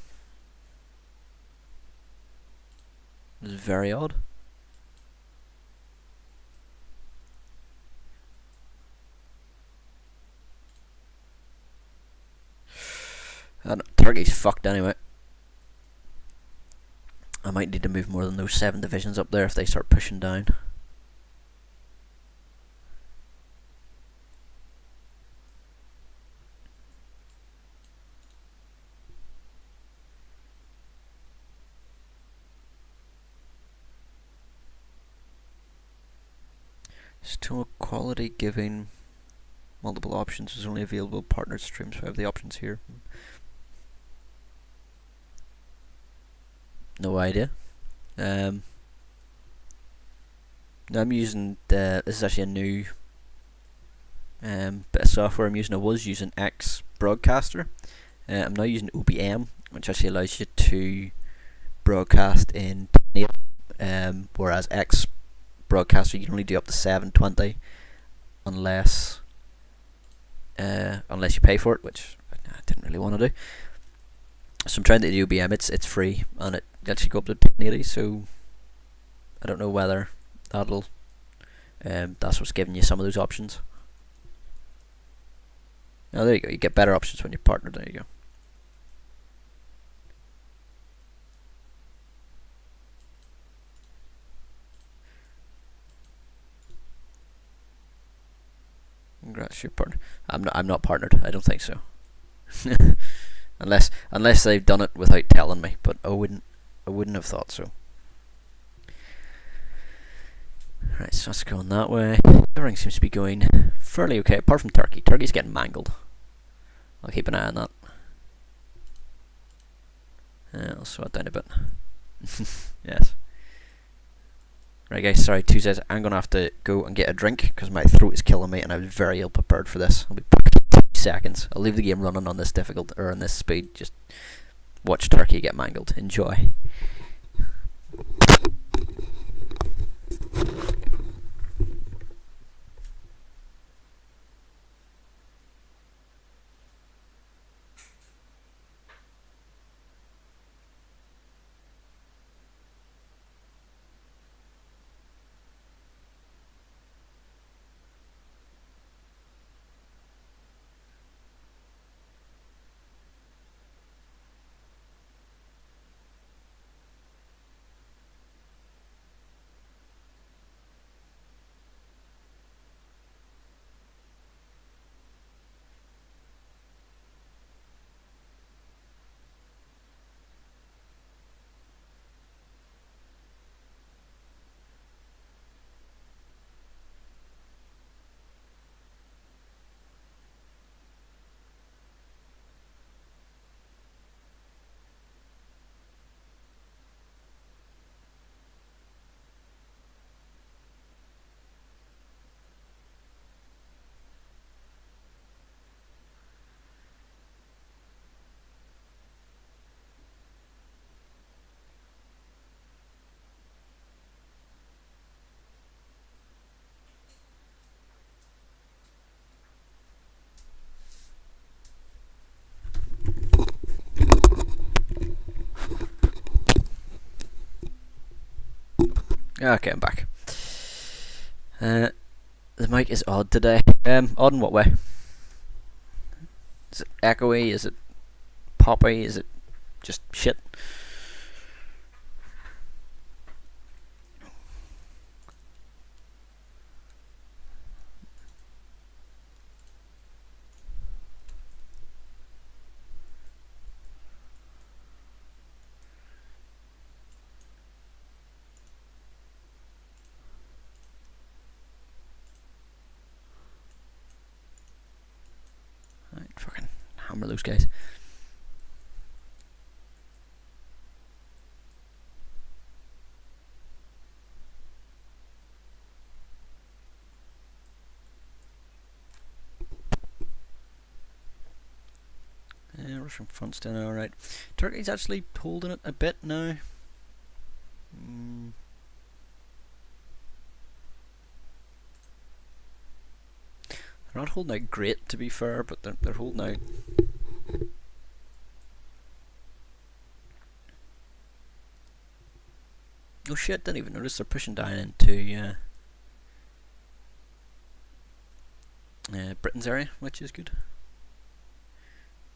This is very odd. Turkey's fucked anyway. I might need to move more than those 7 divisions up there if they start pushing down. Still quality giving multiple options is only available partner streams. So I have the options here. No idea. I'm using this is actually a new bit of software I'm using. I was using X Broadcaster. I'm now using OBM, which actually allows you to broadcast in whereas X Broadcaster you can only do up to 720 unless you pay for it, which I didn't really want to do. So I'm trying to do OBM. It's free and it lets you go up to 1080. So I don't know whether that'll that's what's giving you some of those options. Oh, there you go. You get better options when you're partnered. There you go. Congrats, you're partnered. I'm not partnered. I don't think so. unless they've done it without telling me, but I wouldn't have thought so. Right, so that's going that way. Everything seems to be going fairly okay, apart from Turkey. Turkey's getting mangled. I'll keep an eye on that. I'll slow it down a bit. Yes. Right, guys, sorry, 2 says I'm going to have to go and get a drink because my throat is killing me and I was very ill prepared for this. I'll be back in 2 seconds. I'll leave the game running on this or on this speed. Just watch Turkey get mangled. Enjoy. Okay, I'm back. The mic is odd today. Odd in what way? Is it echoey? Is it poppy? Is it just shit? Right, fucking hammer those guys. Russian front's doing alright. Turkey's actually holding it a bit now. They're not holding out great, to be fair, but they're holding out. Oh shit, didn't even notice they're pushing down into Britain's area, which is good.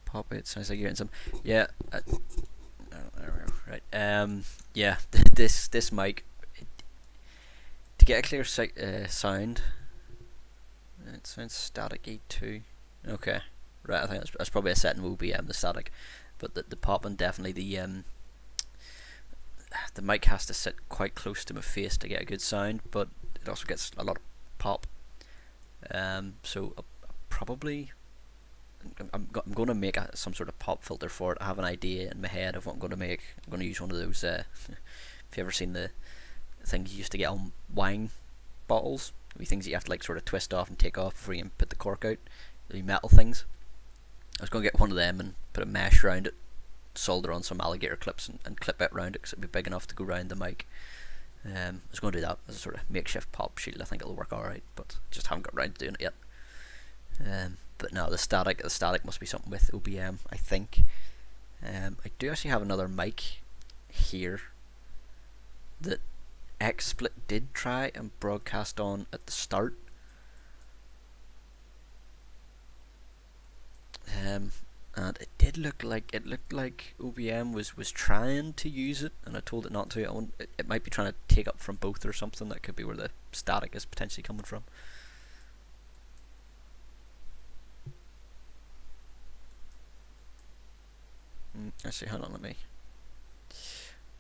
Pop it, sounds like you're getting some. Yeah, there we go. Right. Yeah, this mic, to get a clear sound, it sounds staticky too. Okay, right. I think that's probably a setting will be the static, but the popping definitely the mic has to sit quite close to my face to get a good sound, but it also gets a lot of pop. So probably I'm going to make some sort of pop filter for it. I have an idea in my head of what I'm going to make. I'm going to use one of those. If you ever seen the things you used to get on wine bottles, the things that you have to like sort of twist off and take off before you can put the cork out, the metal things. I was going to get one of them and put a mesh around it, solder on some alligator clips and clip it around it because it'd be big enough to go around the mic. I was going to do that as a sort of makeshift pop shield. I think it'll work alright, but just haven't got around to doing it yet. But no, the static must be something with OBM, I think. I do actually have another mic here that XSplit did try and broadcast on at the start. And it looked like OBM was trying to use it, and I told it not to. It might be trying to take up from both or something. That could be where the static is potentially coming from. Actually, hold on, let me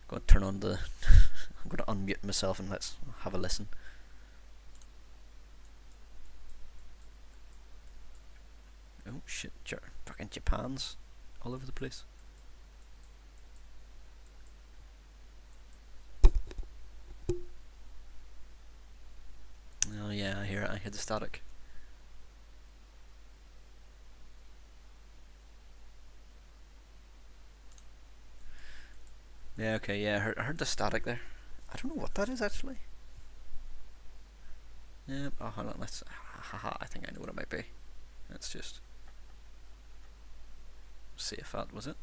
go and turn on the. I'm going to unmute myself and let's have a listen. Oh shit, fucking Japan's all over the place. Oh yeah, I hear it. I hear the static. Yeah, okay, yeah, I heard the static there. I don't know what that is actually. Yeah, oh hold on, let's. Haha, I think I know what it might be. Let's just see if that was it.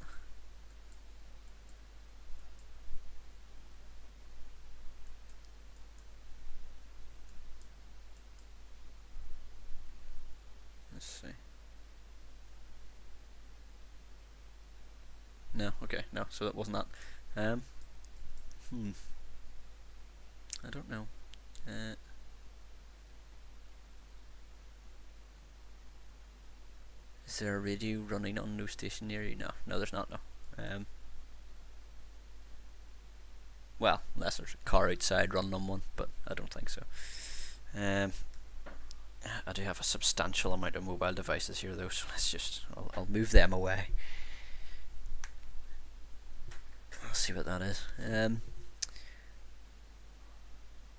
Let's see. No, okay, no, so that wasn't that. I don't know. Is there a radio running on no station near you? No, there's not. No. Well, unless there's a car outside running on one, but I don't think so. I do have a substantial amount of mobile devices here, though, so I'll move them away. I'll see what that is.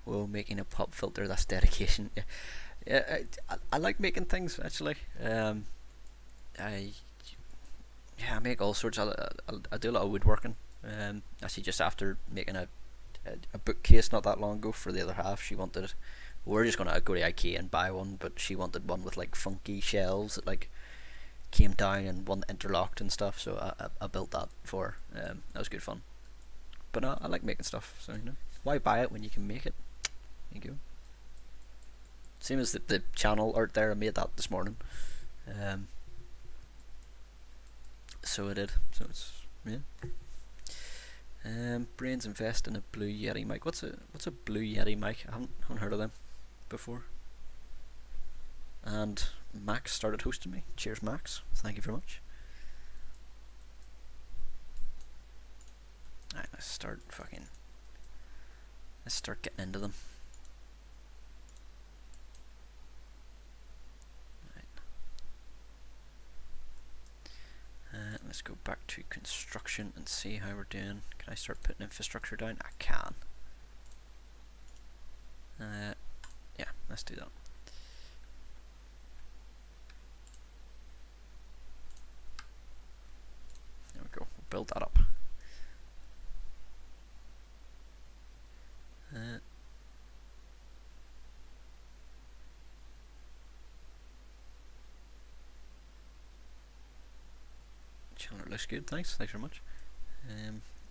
Whoa, making a pop filter, that's dedication. Yeah, I like making things, actually. I make all sorts. I do a lot of woodworking. Actually, just after making a bookcase not that long ago for the other half, she wanted. We're just gonna go to IKEA and buy one, but she wanted one with like funky shelves that like came down and one that interlocked and stuff. So I built that for her. That was good fun. But I like making stuff, so why buy it when you can make it? There you go. Same as the channel art there. I made that this morning. So I did. So it's Brains invest in a Blue Yeti mic. What's a Blue Yeti mic? I haven't heard of them before. And Max started hosting me. Cheers, Max. Thank you very much. Alright, let's start getting into them. Let's go back to construction and see how we're doing. Can I start putting infrastructure down? I can. Yeah, let's do that. There we go. We'll build that up. Chandler looks good, thanks very much.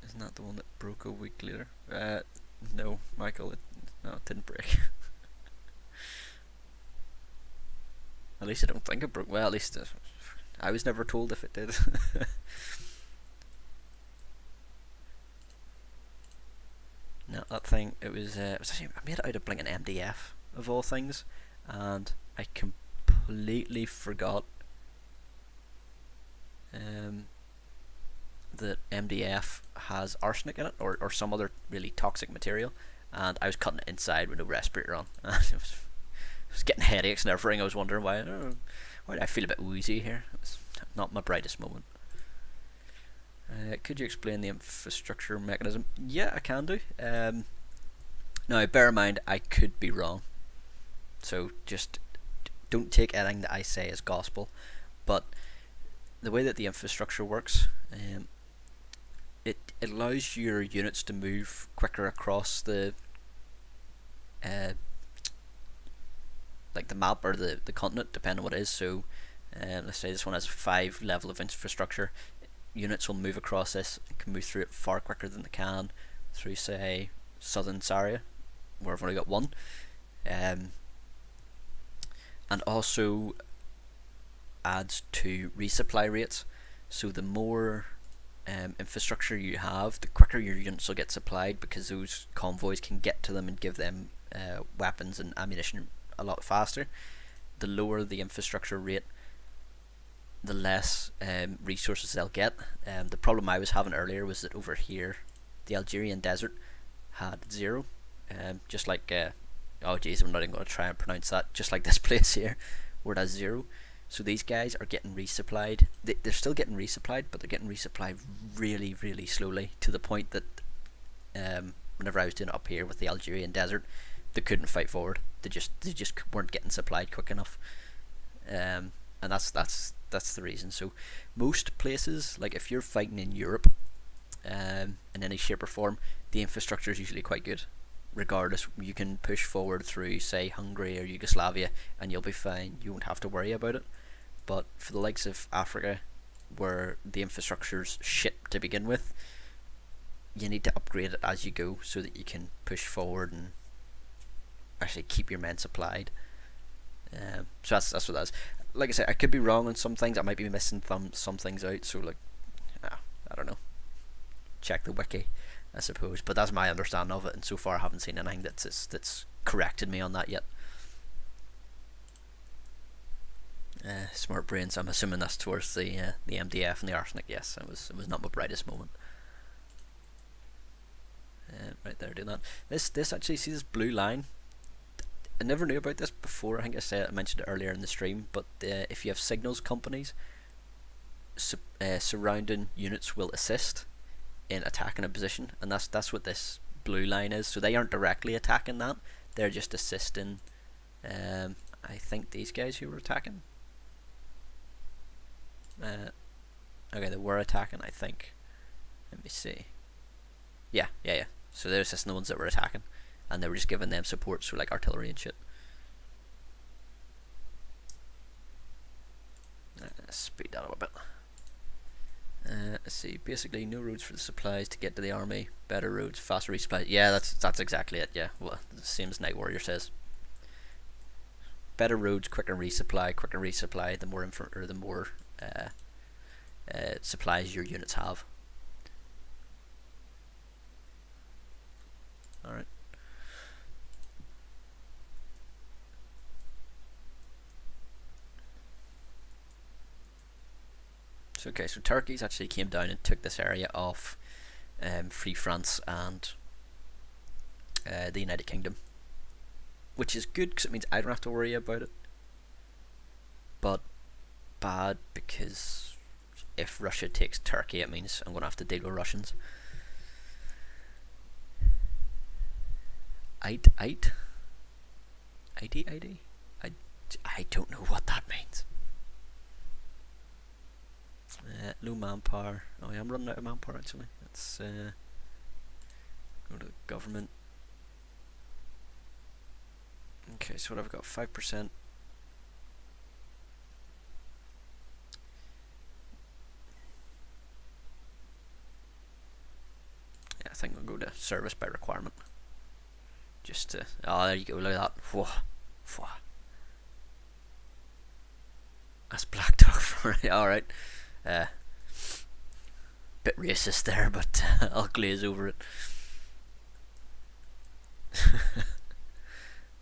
Isn't that the one that broke a week later? No, Michael, it didn't break. At least I don't think it broke. Well, at least I was never told if it did. No, that thing, it was actually, I made it out of blinking MDF of all things, and I completely forgot that MDF has arsenic in it, or some other really toxic material, and I was cutting it inside with no respirator on. I was getting headaches and everything. I was wondering why do I feel a bit woozy here. It was not my brightest moment. Could you explain the infrastructure mechanism? Yeah, I can do. Now, bear in mind, I could be wrong, so just don't take anything that I say as gospel. But the way that the infrastructure works, it allows your units to move quicker across the like the map or the continent, depending on what it is. So let's say this one has 5 level of infrastructure. Units will move across this and can move through it far quicker than they can through, say, southern Syria, where I've only got one. And also adds to resupply rates. So the more infrastructure you have, the quicker your units will get supplied, because those convoys can get to them and give them weapons and ammunition a lot faster. The lower the infrastructure rate, the less resources they'll get. The problem I was having earlier was that over here, the Algerian desert had zero. Just like, oh jeez, I'm not even going to try and pronounce that. Just like this place here, where it has zero. So these guys are getting resupplied. They're still getting resupplied, but they're getting resupplied really, really slowly, to the point that whenever I was doing it up here with the Algerian desert, they couldn't fight forward. They just weren't getting supplied quick enough. And that's the reason. So most places, like if you're fighting in Europe, in any shape or form, the infrastructure is usually quite good. Regardless, you can push forward through, say, Hungary or Yugoslavia, and you'll be fine. You won't have to worry about it. But for the likes of Africa, where the infrastructure's shit to begin with, you need to upgrade it as you go, so that you can push forward and actually keep your men supplied. So that's what that is. Like I said, I could be wrong on some things. I might be missing some things out. So like, I don't know. Check the wiki, I suppose. But that's my understanding of it, and so far I haven't seen anything that's corrected me on that yet. Smart brains. I'm assuming that's towards the MDF and the arsenic. Yes, it was not my brightest moment. Right there, doing that. This actually, see this blue line. I never knew about this before. I think I mentioned it earlier in the stream. But if you have signals companies, surrounding units will assist in attacking a position, and that's what this blue line is. So they aren't directly attacking that; they're just assisting. I think these guys who were attacking. Okay, they were attacking, I think. Let me see. Yeah. So they're assisting the ones that were attacking, and they were just giving them support, so like artillery and shit. Speed that up a bit. Let's see. Basically, no roads for the supplies to get to the army. Better roads, faster resupply. Yeah, that's exactly it. Yeah, well, the same as Night Warrior says. Better roads, quicker resupply. The more the more supplies your units have. All right. Okay, so Turkey's actually came down and took this area off Free France and the United Kingdom, which is good because it means I don't have to worry about it, but bad because if Russia takes Turkey, it means I'm going to have to deal with Russians. I don't know what that means. Low manpower. Oh yeah, I'm running out of manpower actually. Let's go to government. Okay, so what I've got, 5%. Yeah, I think I'll go to service by requirement. Just to, oh, there you go, look at that. Whoa. Whoa. That's Black Dog for it, alright. Bit racist there, but I'll glaze over it.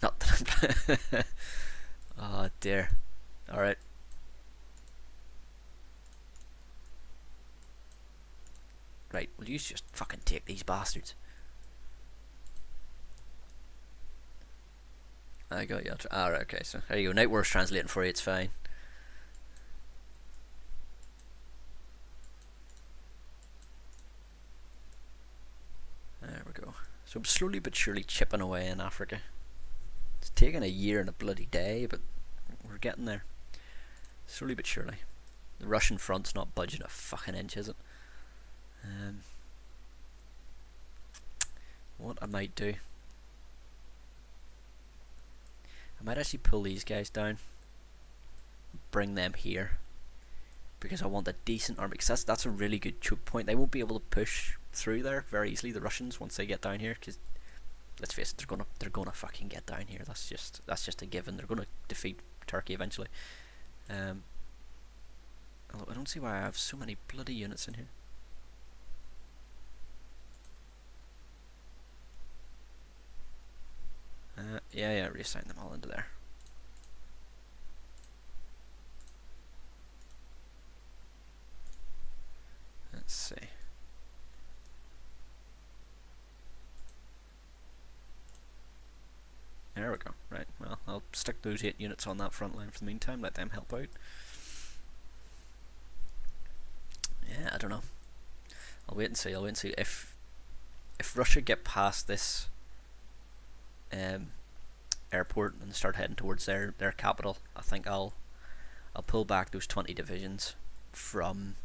Not that I'm oh dear. Alright. Right, will you just fucking take these bastards? I got you. Alright, okay, so there you go. Night War's translating for you, it's fine. There we go. So I'm slowly but surely chipping away in Africa. It's taken a year and a bloody day, but we're getting there. Slowly but surely. The Russian front's not budging a fucking inch, is it? What I might do, I might actually pull these guys down, bring them here, because I want a decent army, because that's a really good choke point. They won't be able to push through there very easily, the Russians, once they get down here, because let's face it, they're gonna fucking get down here. That's just a given. They're gonna defeat Turkey eventually. Although I don't see why I have so many bloody units in here. Yeah, reassign them all into there. Let's see. There we go. Right, well, I'll stick those 8 units on that front line for the meantime, let them help out. Yeah, I don't know. I'll wait and see. If Russia get past this airport and start heading towards their capital, I think I'll pull back those 20 divisions from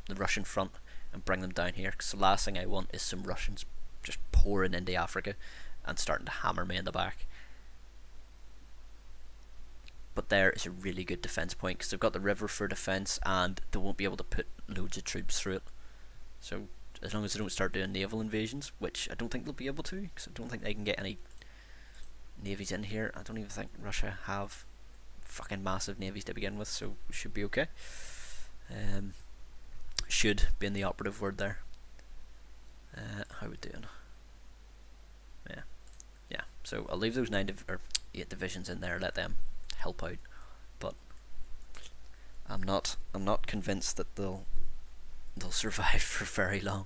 the Russian front and bring them down here, because the last thing I want is some Russians just pouring into Africa and starting to hammer me in the back. But there is a really good defense point, because they've got the river for defense and they won't be able to put loads of troops through it. So as long as they don't start doing naval invasions, which I don't think they'll be able to, because I don't think they can get any navies in here. I don't even think Russia have fucking massive navies to begin with, so we should be okay. Should being the operative word there. How are we doing? Yeah. So I'll leave those 8 divisions in there. Let them help out. But I'm not convinced that they'll survive for very long.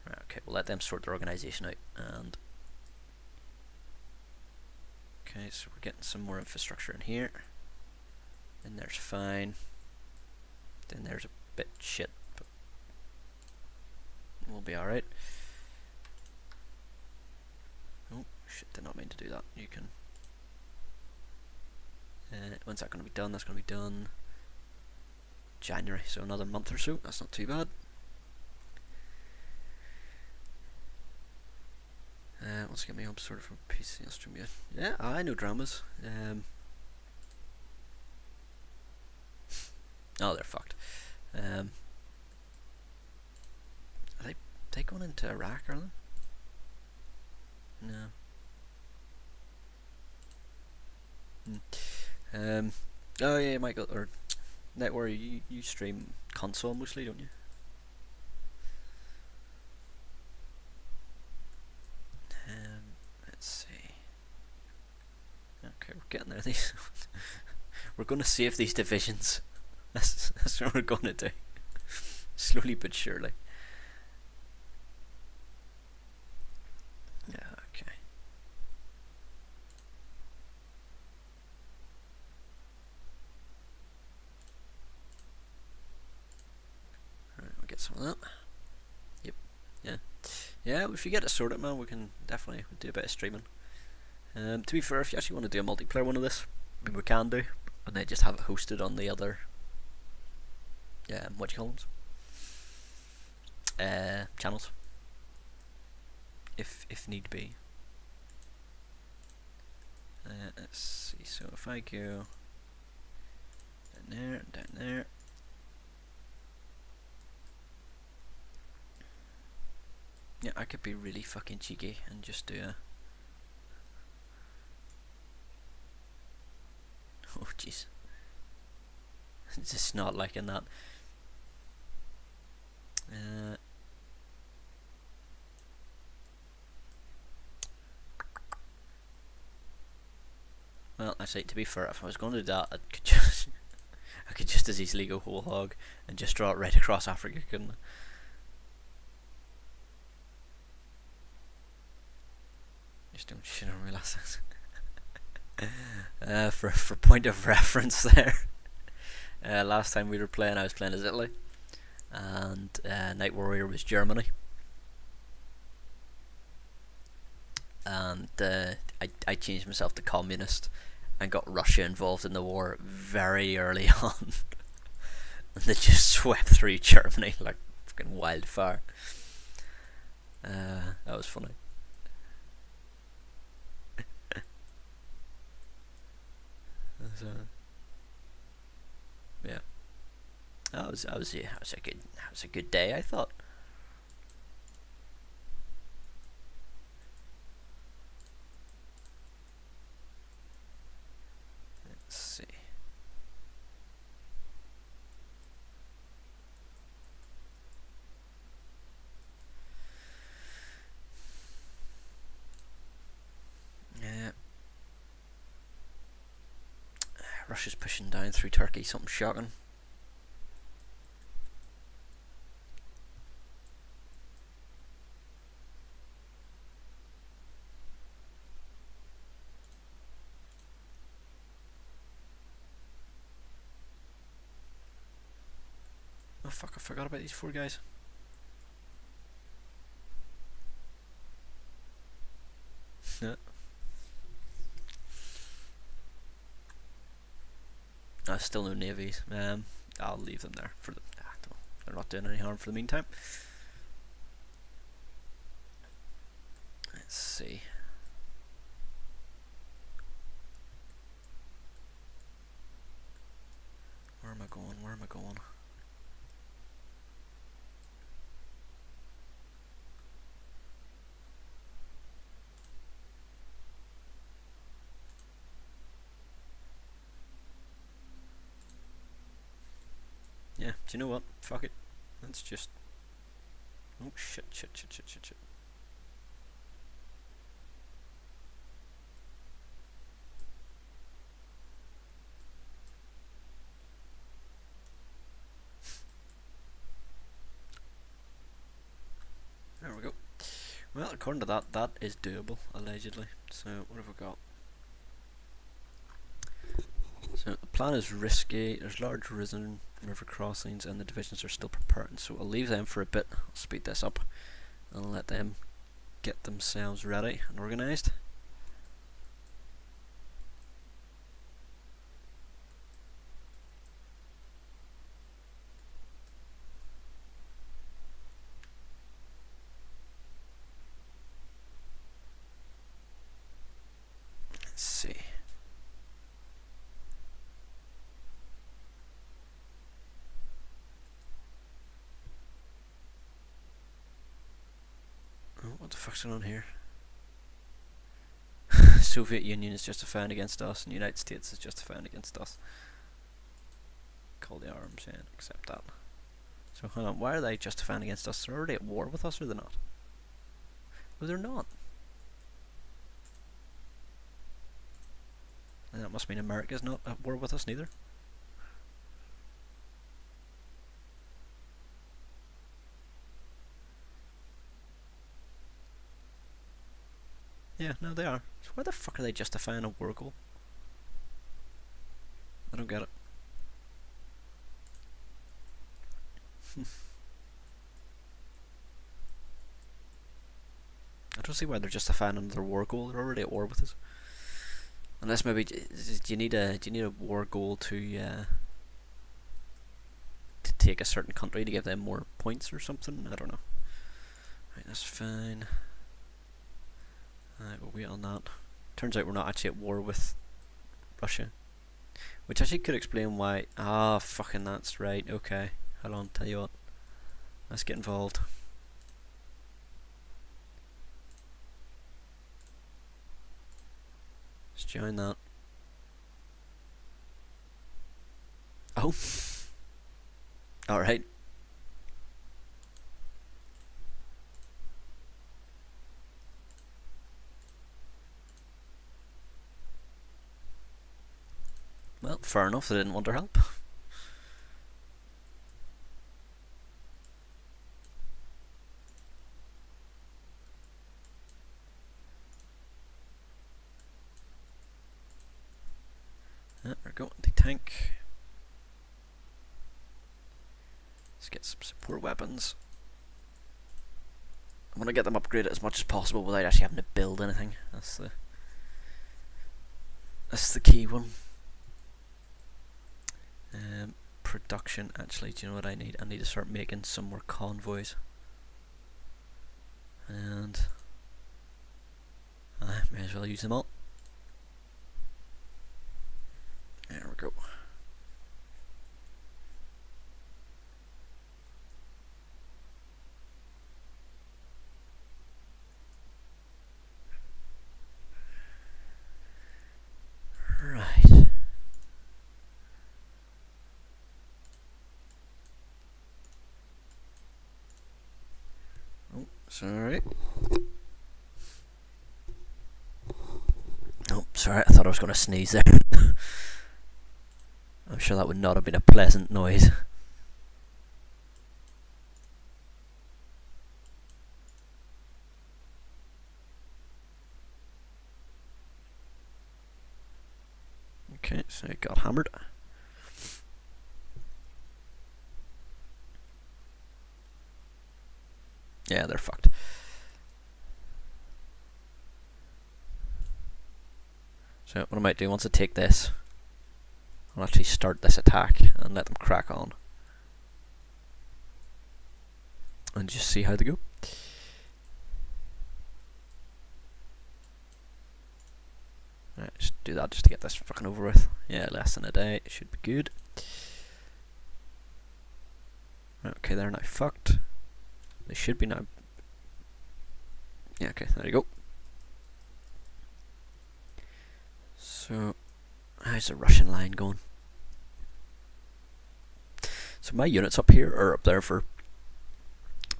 Right, okay, we'll let them sort their organisation out. And okay, so we're getting some more infrastructure in here. And there's fine. Then there's a bit shit, but we'll be alright. Oh shit, did not mean to do that. You can. When's that going to be done? That's going to be done January, so another month or so. That's not too bad. Once again, my home sorted from PC Australia. Yeah, I know dramas. Oh, they're fucked. Are they going into Iraq, are they? No. Oh yeah, Michael, or Network, you stream console mostly, don't you? Let's see. Okay, we're getting there. These we're going to save these divisions. That's what we're going to do. Slowly but surely. Yeah, okay. Alright, we'll get some of that. Yep. Yeah, if you get it sorted, man, we can definitely do a bit of streaming. To be fair, if you actually want to do a multiplayer one of this, I mean, we can do, and then just have it hosted on the other what do you call them? Channels, if need be. Let's see. So if I go down there and down there, yeah, I could be really fucking cheeky and just do a. Oh jeez, just not liking that. Well, I say, to be fair, if I was going to do that, I could just as easily go whole hog and just draw it right across Africa, couldn't I? Just don't shit on me last time. For point of reference there, last time we were playing, I was playing as Italy, and Night Warrior was Germany. And I changed myself to communist and got Russia involved in the war very early on. And they just swept through Germany like fucking wildfire. That was funny. So, yeah. Oh that was a good day, I thought. Let's see. Russia's pushing down through Turkey, something shocking. Oh fuck, I forgot about these 4 guys. Yeah. Still no navies. I'll leave them there for the. They're not doing any harm for the meantime. Let's see. Where am I going? Where am I going? Yeah, do you know what? Fuck it. Let's just. Oh shit. There we go. Well, according to that, that is doable, allegedly. So, what have we got? So, the plan is risky. There's large risen river crossings, and the divisions are still preparing. So, I'll leave them for a bit. I'll speed this up and let them get themselves ready and organised. Let's see. Oh, what the fuck's going on here? Soviet Union is justifying against us, and the United States is justifying against us. Call the arms and accept that. So hold on, why are they justifying against us? They're already at war with us, or they're not? Well, they're not. And that must mean America's not at war with us neither. Yeah, no, they are. So why the fuck are they justifying a war goal? I don't get it. I don't see why they're justifying another war goal. They're already at war with us. Unless maybe do you need a war goal to take a certain country to give them more points or something? I don't know. Right, that's fine. We'll wait on that. Turns out we're not actually at war with Russia, which actually could explain why. Ah, fucking that's right. Okay, hold on. Tell you what. Let's get involved. Let's join that. Oh. Alright. Well, fair enough, they didn't want our help. There we go, the tank. Let's get some support weapons. I want to get them upgraded as much as possible without actually having to build anything. That's the key one. Production, actually, do you know what I need? I need to start making some more convoys. And I may as well use them all. There we go. Sorry. Oh, sorry, I thought I was going to sneeze there. I'm sure that would not have been a pleasant noise. Okay, so it got hammered. Yeah, they're fucked. So what I might do, once I take this, I'll actually start this attack and let them crack on. And just see how they go. Right, just do that just to get this fucking over with. Yeah, less than a day, it should be good. Okay, they're now fucked. They should be now. Yeah, okay, there you go. So, how's the Russian line going? So my units up here are up there for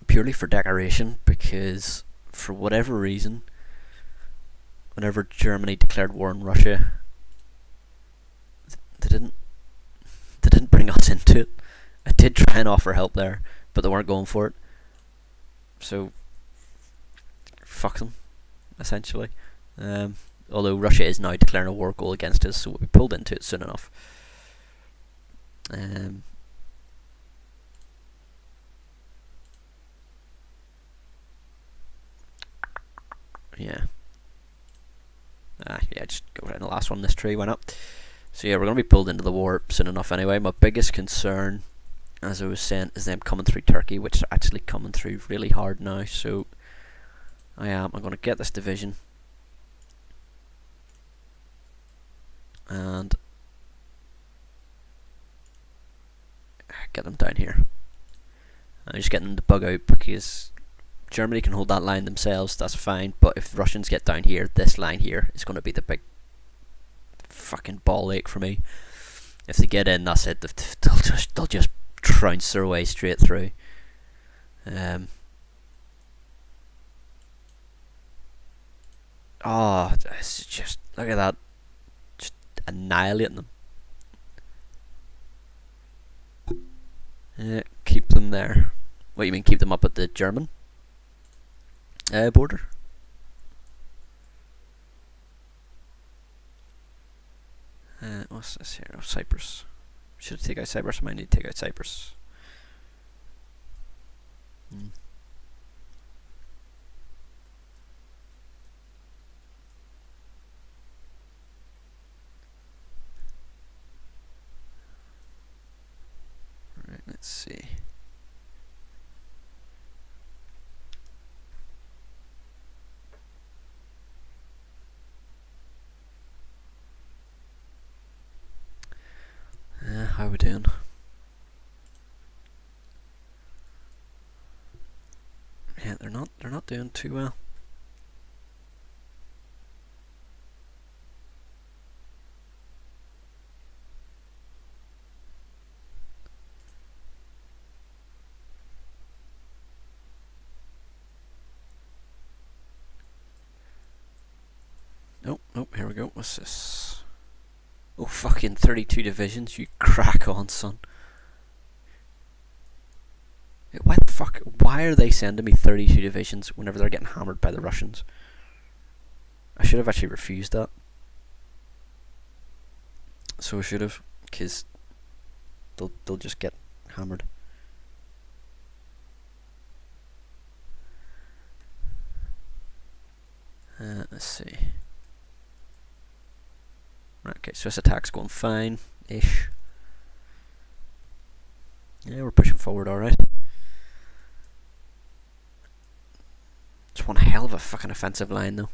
purely for decoration, because for whatever reason, whenever Germany declared war on Russia, they didn't bring us into it. I did try and offer help there, but they weren't going for it. So fuck them, essentially. Although Russia is now declaring a war goal against us, so we'll be pulled into it soon enough. Yeah. Yeah, just go right in the last one. This tree went up. So yeah, we're going to be pulled into the war soon enough anyway. My biggest concern, as I was saying, is them coming through Turkey, which is actually coming through really hard now. So I'm going to get this division and get them down here. I'm just getting them to bug out, because Germany can hold that line themselves, that's fine, but if the Russians get down here, this line here is going to be the big fucking ball ache for me. If they get in, that's it. They'll just trounce their way straight through. Oh, it's just, look at that, just annihilating them. Keep them there. What do you mean, keep them up at the German border? What's this here? Oh, Cyprus. Should I take out Cyprus? I might need to take out Cyprus. Right, let's see. How are we doing? Yeah, they're not doing too well. Nope, here we go. What's this? Oh, fucking 32 divisions, you crack on, son. Why the fuck? Why are they sending me 32 divisions whenever they're getting hammered by the Russians? I should have actually refused that. So I should have, because they'll just get hammered. Let's see. Right, okay, Swiss attack's going fine-ish. Yeah, we're pushing forward alright. It's one hell of a fucking offensive line, though.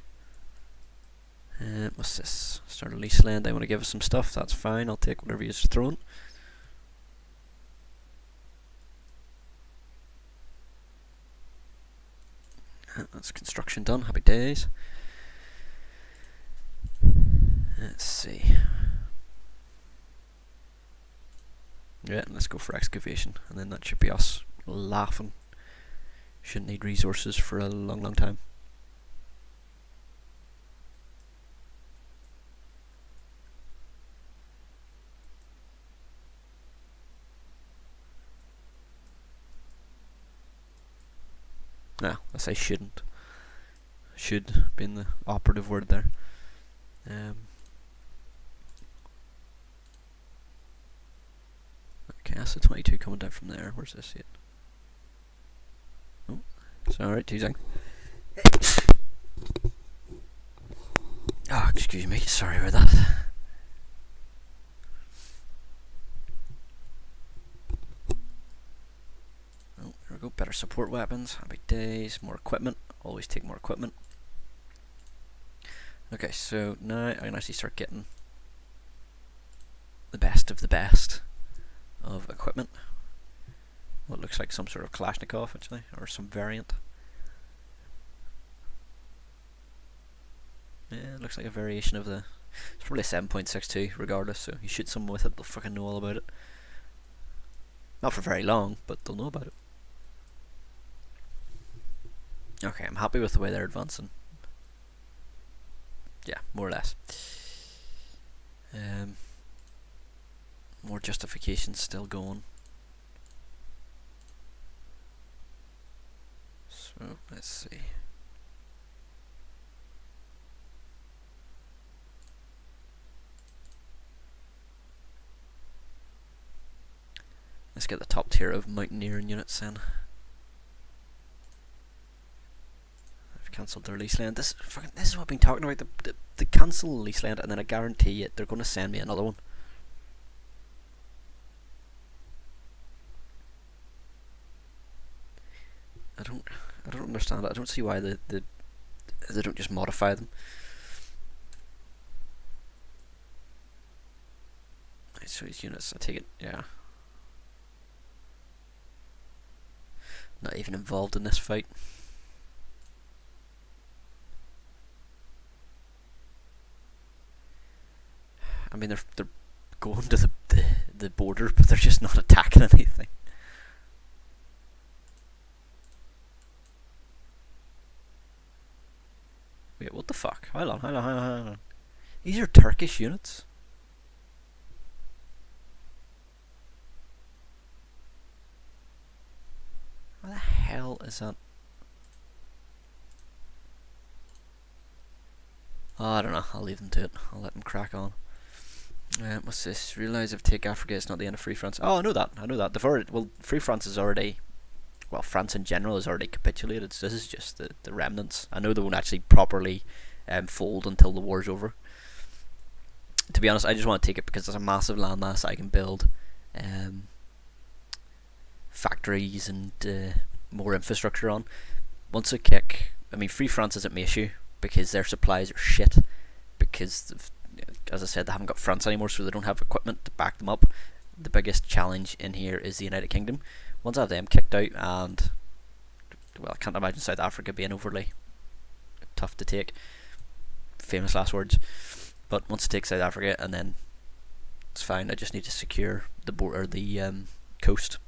What's this? Start a lease land. They want to give us some stuff. That's fine. I'll take whatever you're throwing. That's construction done. Happy days. Let's see. Yeah, let's go for excavation, and then that should be us laughing Shouldn't need resources for a long time. No, I say shouldn't. Should being the operative word there. Okay, that's the 22 coming down from there. Where's this yet? Oh, sorry, 2 seconds. Oh, excuse me, sorry about that. Oh, there we go, better support weapons, happy days, more equipment, always take more equipment. Okay, so now I can actually start getting the best of the best of equipment. What looks like some sort of Kalashnikov actually, or some variant. Yeah, it looks like a variation of the... It's probably a 7.62 regardless, so you shoot someone with it, they'll fucking know all about it. Not for very long, but they'll know about it. Okay, I'm happy with the way they're advancing. Yeah, more or less. More justifications still going. So, let's see. Let's get the top tier of mountaineering units then. I've cancelled their lease land. This is what I've been talking about. The cancel lease land, and then I guarantee it they're going to send me another one. I don't understand it. I don't see why they don't just modify them. Right, so these units, I take it, yeah. Not even involved in this fight. I mean, they're going to the border, but they're just not attacking anything. Wait, what the fuck? Hold on. These are Turkish units. What the hell is that? Oh, I don't know. I'll leave them to it. I'll let them crack on. What's this? Realise if take Africa, it's not the end of Free France. Oh, I know that. They've already, well, Free France is already... Well, France in general has already capitulated. So this is just the remnants. I know they won't actually properly fold until the war's over. To be honest, I just want to take it because there's a massive landmass I can build factories and more infrastructure on. Once I kick... I mean, Free France isn't my issue because their supplies are shit. Because, as I said, they haven't got France anymore, so they don't have equipment to back them up. The biggest challenge in here is the United Kingdom. Once I have them kicked out, and well, I can't imagine South Africa being overly tough to take. Famous last words. But once I take South Africa, and then it's fine. I just need to secure the border, the coast,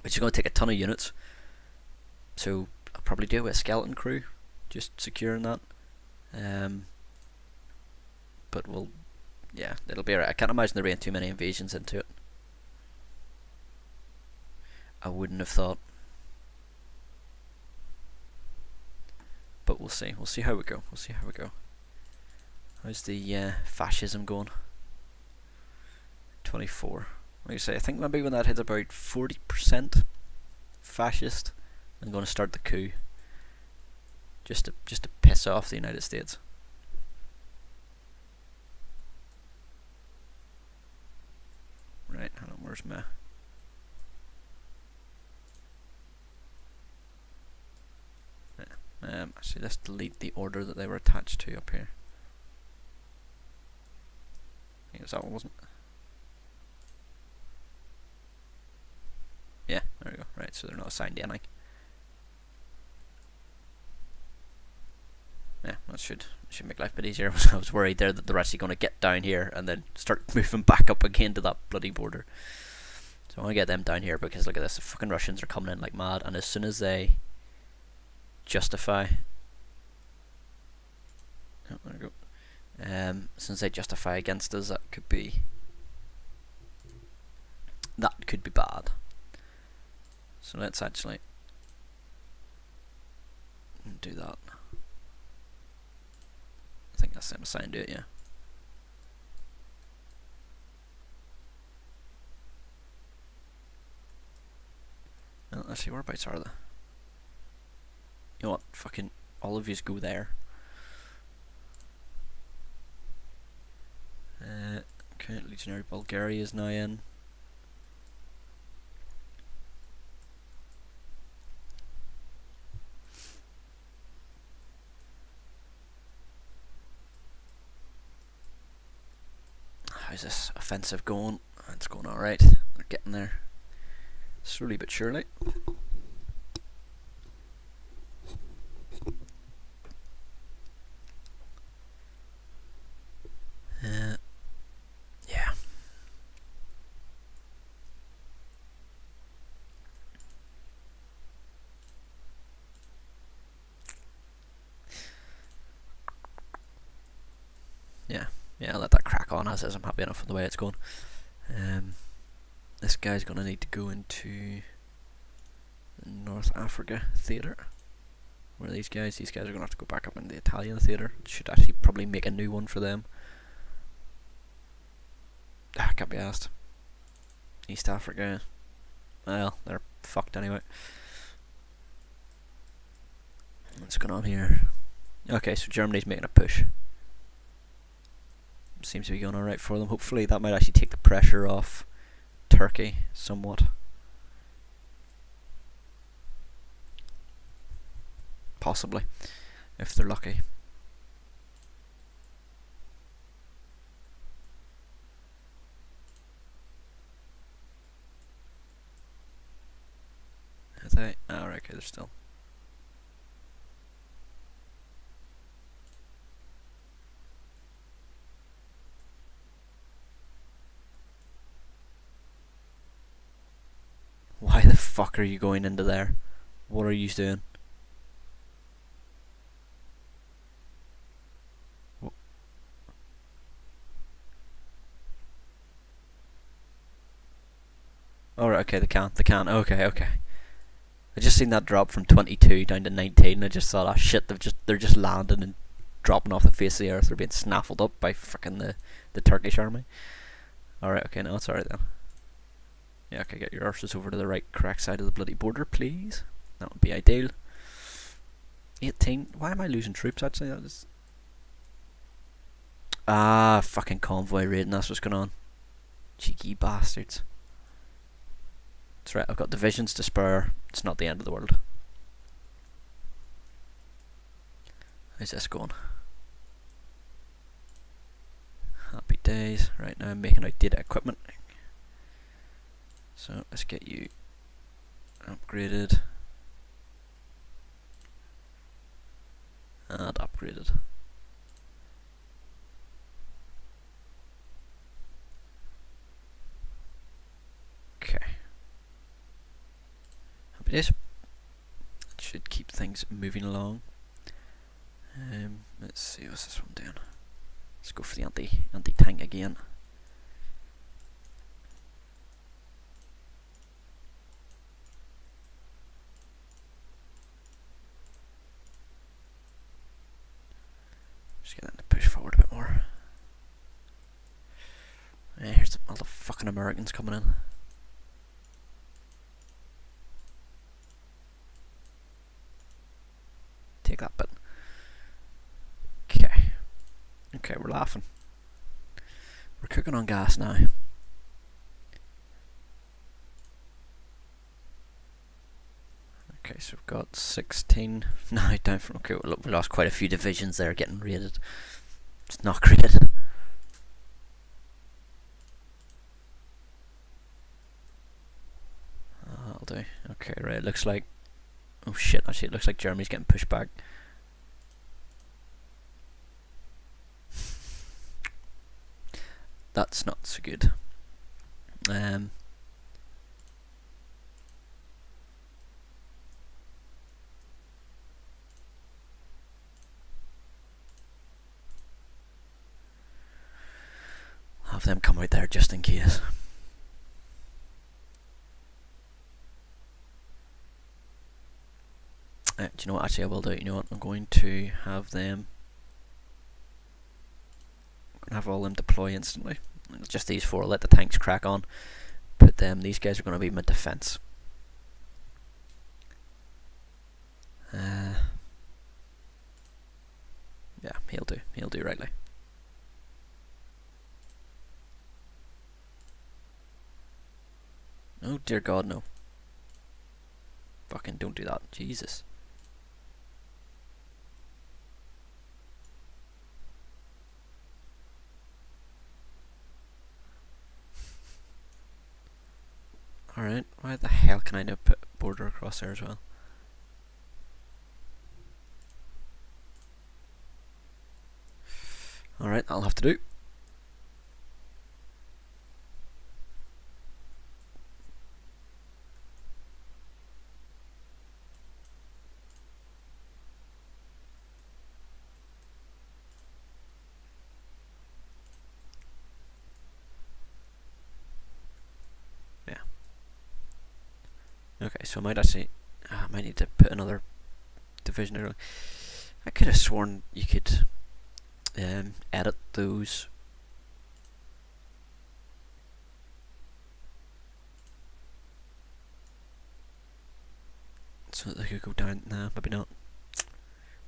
which is going to take a ton of units. So I'll probably do it with a skeleton crew, just securing that. But we'll, yeah, it'll be alright. I can't imagine there being too many invasions into it. I wouldn't have thought. But we'll see. We'll see how we go. How's the fascism going? 24. Like I say, I think maybe when that hits about 40% fascist, I'm going to start the coup. Just to piss off the United States. Right, hold on, where's my... Actually, let's delete the order that they were attached to up here. I think it was that one, wasn't it? Yeah, there we go. Right, so they're not assigned to anything. Yeah, that should make life a bit easier. I was worried there that they're actually going to get down here and then start moving back up again to that bloody border. So I want to get them down here because look at this, the fucking Russians are coming in like mad, and as soon as they justify. Oh, there we go. Since they justify against us, that could be bad. So let's actually do that. I think that's the same as sign do it, yeah. Well, let's see, whereabouts are they? You know what? Fucking all of yous go there. Okay, Legionary Bulgaria is now in. How's this offensive going? It's going alright. They're getting there. Slowly but surely. Yeah. Yeah, let that crack on as is. I'm happy enough with the way it's going. This guy's gonna need to go into the North Africa theatre. Where these guys are gonna have to go back up into the Italian theatre. Should actually probably make a new one for them. Can't be asked. East Africa, well, they're fucked anyway. What's going on here? Okay, so Germany's making a push. Seems to be going alright for them. Hopefully that might actually take the pressure off Turkey somewhat. Possibly, if they're lucky. Are they? Oh, right, okay, they're still. Why the fuck are you going into there? What are you doing? Alright, okay, they can. Okay. I just seen that drop from 22 down to 19. I just thought, oh shit, they're just landing and dropping off the face of the earth. They're being snaffled up by frickin' the Turkish army. Alright, okay, no, it's alright then. Yeah, okay, get your arses over to the right, correct side of the bloody border, please. That would be ideal. 18. Why am I losing troops, actually? That is... fucking convoy raiding, that's what's going on. Cheeky bastards. That's right, I've got divisions to spare. It's not the end of the world. How's this going? Happy days. Right now I'm making out data equipment. So let's get you upgraded. And upgraded. Okay. Happy days. Should keep things moving along. Let's see, what's this one doing? Let's go for the anti-tank again. Just get them to push forward a bit more. Yeah, here's all the fucking Americans coming in. Take that bit. Okay, we're laughing. We're cooking on gas now. Okay, so we've got 16 now down from. Okay, we lost quite a few divisions there getting raided. It's not great. That'll do. Okay, right, it looks like. Oh shit, actually, it looks like Germany's getting pushed back. That's not so good. them come out there just in case. Do you know what? Actually, I will do. You know what? I'm going to have them. I'm going to have all them deploy instantly. Just these four. Let the tanks crack on. Put them. These guys are going to be my defense. Yeah, he'll do. He'll do rightly. Oh dear God, no. Fucking don't do that. Jesus. Alright, why the hell can I now put border across there as well? Alright, I'll have to do. Okay, so I might actually, I might need to put another division in. I could have sworn you could edit those. So that they could go down. Nah, maybe not. I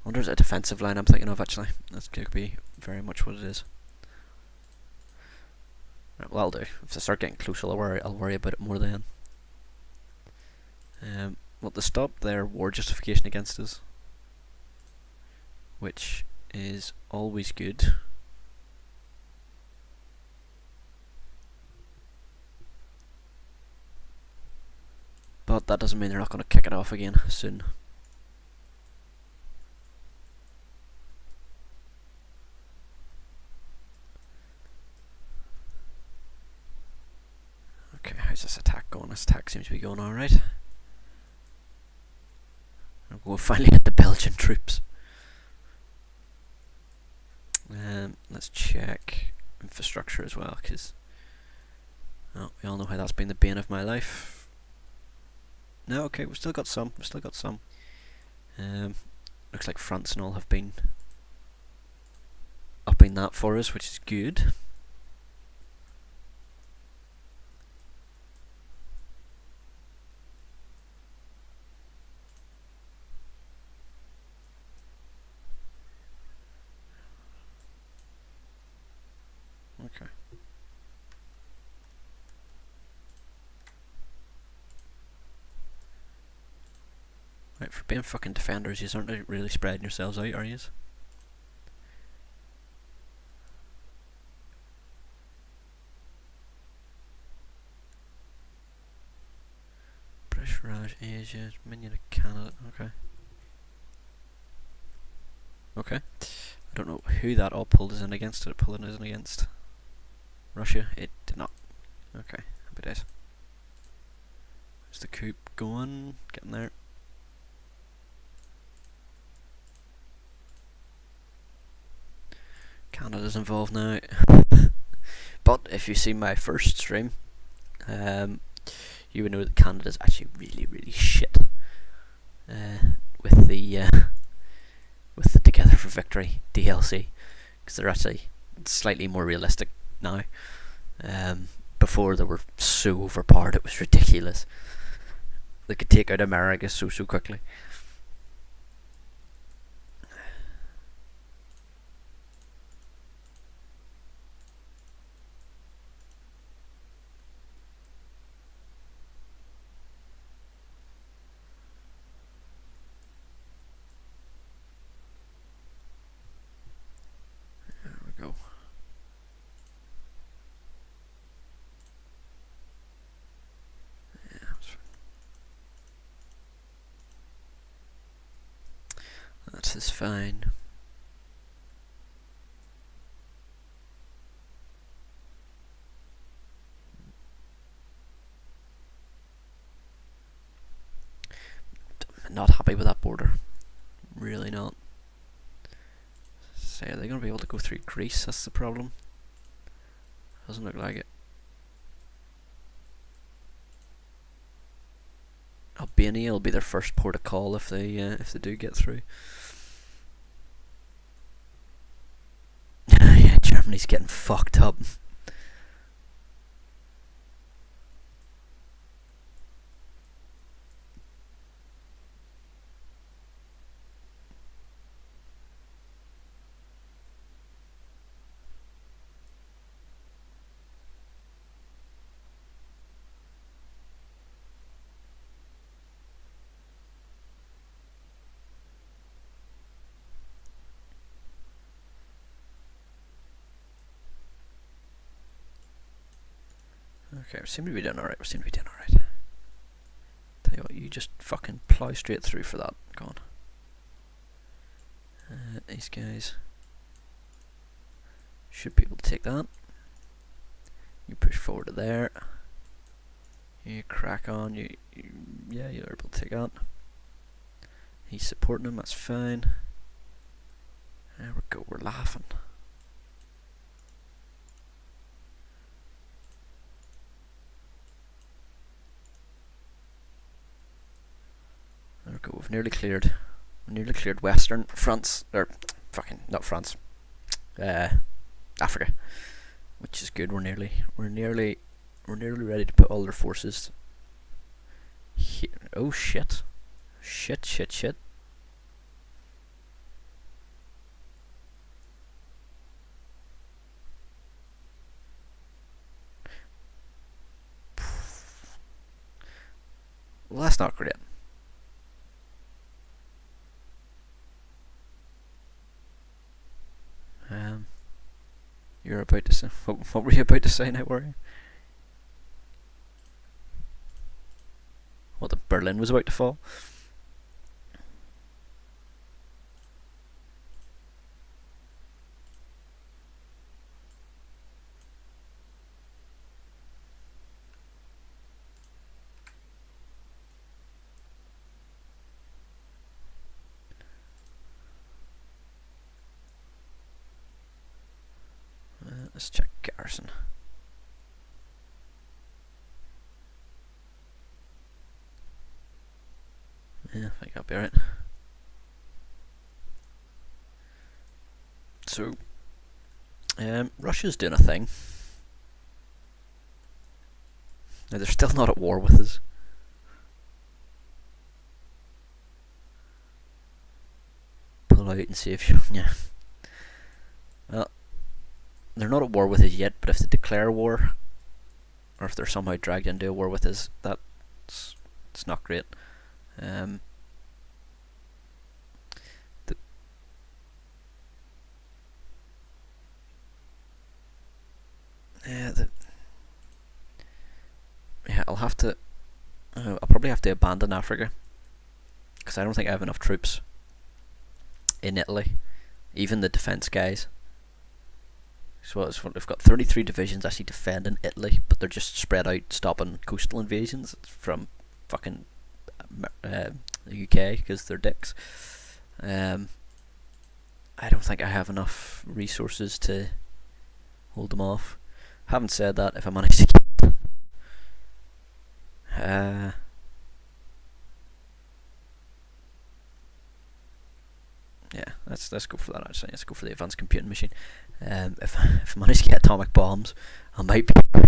wonder if it's a defensive line I'm thinking of actually. That could be very much what it is. Right, well, I'll do. If they start getting close, I'll worry about it more then. Well, to stop their war justification against us, which is always good. But that doesn't mean they're not going to kick it off again soon. Okay, how's this attack going? This attack seems to be going alright. We'll finally hit the Belgian troops. Let's check infrastructure as well, because we all know how that's been the bane of my life. No, okay, we've still got some. Looks like France and all have been upping that for us, which is good. Okay. Right, for being fucking defenders, you aren't really spreading yourselves out, are you? British Raj, Asia, Minion of Canada, okay. Okay. I don't know who that all pulled us in against. Did it pull us in against Russia? It did not. Okay, happy days. Is the coup going? Getting there. Canada's involved now. But if you see my first stream, you would know that Canada's actually really, really shit. With the Together for Victory DLC, because they're actually slightly more realistic now. Before they were so overpowered, it was ridiculous. They could take out America so quickly. There we go. That is fine. Not happy with that border. Really not. So are they going to be able to go through Greece? That's the problem. Doesn't look like it. Albania will be their first port of call if they do get through. Yeah, Germany's getting fucked up. Okay, we seem to be doing alright. Tell you what, you just fucking plow straight through for that. Go on. These guys should be able to take that. You push forward to there. You crack on. Yeah, you're able to take that. He's supporting him. That's fine. There we go. We're laughing. There we go. We've nearly cleared. Western France, or fucking not France. Africa, which is good. We're nearly ready to put all their forces here. Oh shit. Shit. Well, that's not great. You're about to say. What were you about to say now, were you? What, that Berlin was about to fall? Let's check garrison. Yeah, I think I'll be right. So, Russia's doing a thing. Now, they're still not at war with us. Pull out and see if you... Yeah. Well, they're not at war with us yet, but if they declare war, or if they're somehow dragged into a war with us, it's not great. I'll probably have to abandon Africa, because I don't think I have enough troops in Italy, even the defence guys. So we've got 33 divisions actually defending Italy, but they're just spread out stopping coastal invasions from fucking the UK, because they're dicks. I don't think I have enough resources to hold them off. Having said that, if I manage to get yeah, let's go for that. Actually, let's go for the advanced computing machine. If I manage to get atomic bombs, I might be right.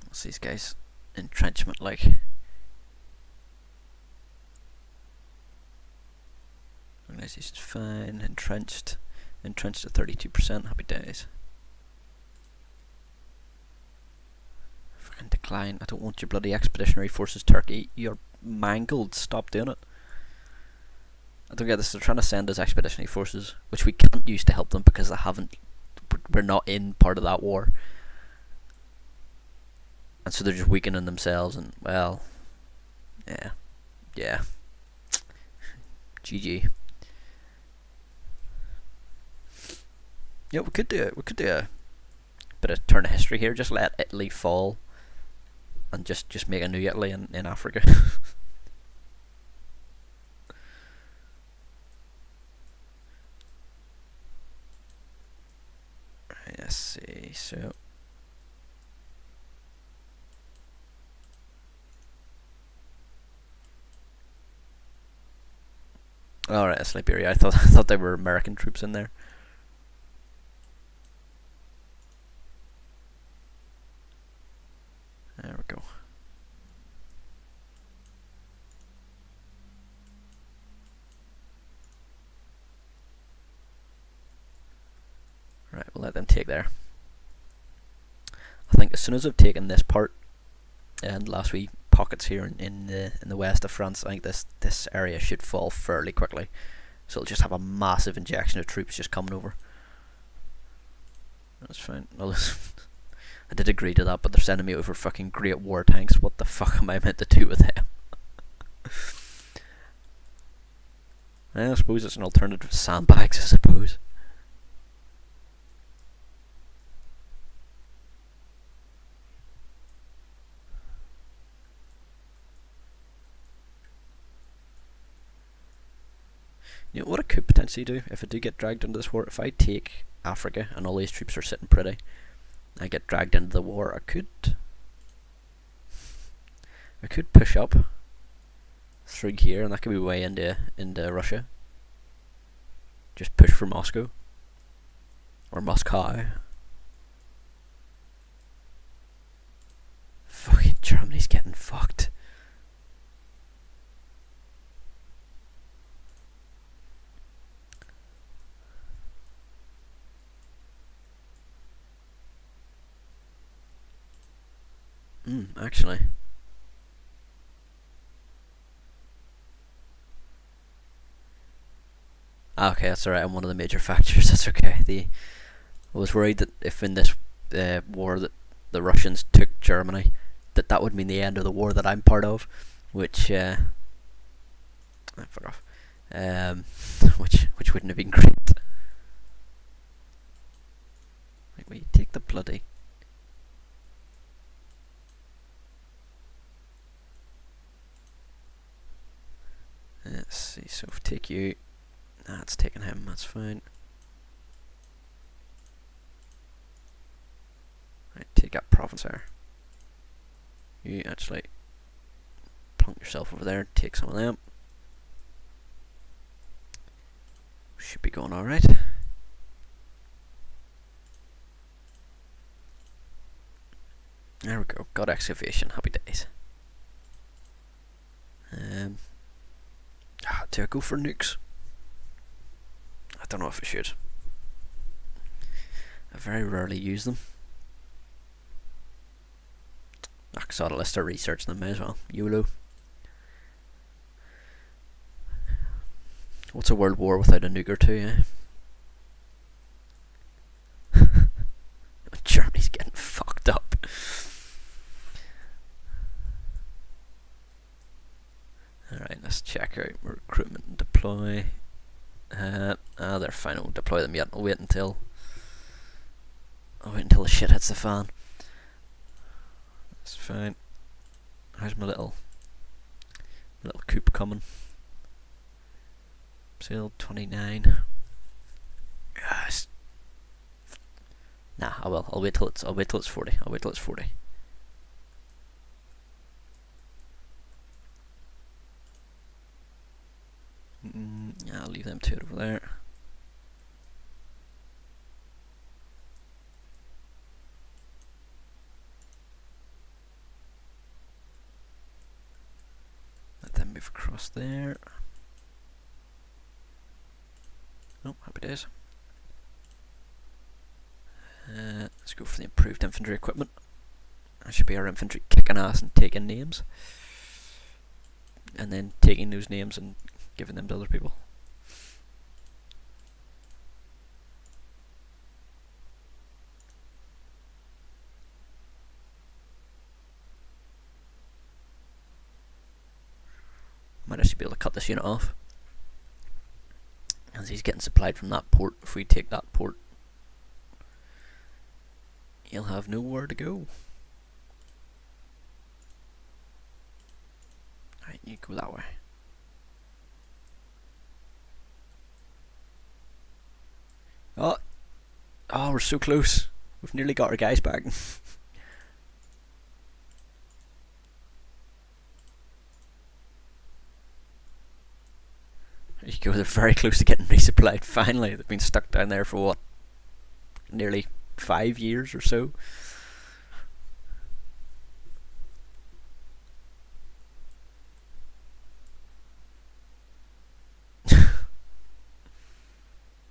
What's these guys? Entrenchment, like. Organization's fine. Entrenched at 32%. Happy days. Fucking decline. I don't want your bloody expeditionary forces, Turkey. You're mangled. Stop doing it. I don't get this. They're trying to send us expeditionary forces, which we can't use to help them because they haven't. We're not in part of that war. And so they're just weakening themselves, and well, Yeah, yeah. GG. Yeah, we could do it. We could do a bit of turn of history here. Just let Italy fall, and just make a new Italy in Africa. Let's see. So. Alright, it's Liberia. I thought there were American troops in there. There we go. Right, we'll let them take there. I think as soon as I've taken this part and last wee pockets here in the west of France, I think this area should fall fairly quickly. So it'll just have a massive injection of troops just coming over. That's fine. I did agree to that, but they're sending me over fucking Great War tanks. What the fuck am I meant to do with them? I suppose it's an alternative to sandbags, I suppose. You know what I could potentially do if I do get dragged into this war? If I take Africa and all these troops are sitting pretty, I get dragged into the war. I could push up through here, and that could be way into Russia. Just push for Moscow or Moscow. Fucking Germany's getting fucked. Actually. Okay, that's alright. I'm one of the major factors. That's okay. I was worried that if in this war that the Russians took Germany, that would mean the end of the war that I'm part of, which fuck off. Which wouldn't have been great. Like, will you take the bloody? Let's see. So if take you, it's taking him. That's fine. Right, take that province there. You actually plunk yourself over there. Take some of them. Should be going alright. There we go. Got excavation. Happy days. Do I go for nukes? I don't know if I should. I very rarely use them. I saw the list of research them, may as well. YOLO. What's a world war without a nuke or two, eh? Germany's getting fucked up. Alright, let's check out recruitment and deploy. They're fine. I won't deploy them yet. I'll wait until the shit hits the fan. That's fine. How's my little coop coming? Sale 29. Yes. Nah, I will. I'll wait till it's 40. I'll wait till it's 40. Yeah, I'll leave them two over there. Let them move across there. Oh, happy days. Let's go for the improved infantry equipment. That should be our infantry kicking ass and taking names. And then taking those names and giving them to other people. should be able to cut this unit off. As he's getting supplied from that port, if we take that port, he'll have nowhere to go. Alright, you go that way. Oh, we're so close. We've nearly got our guys back. There you go, they're very close to getting resupplied finally. They've been stuck down there for what? Nearly 5 years or so.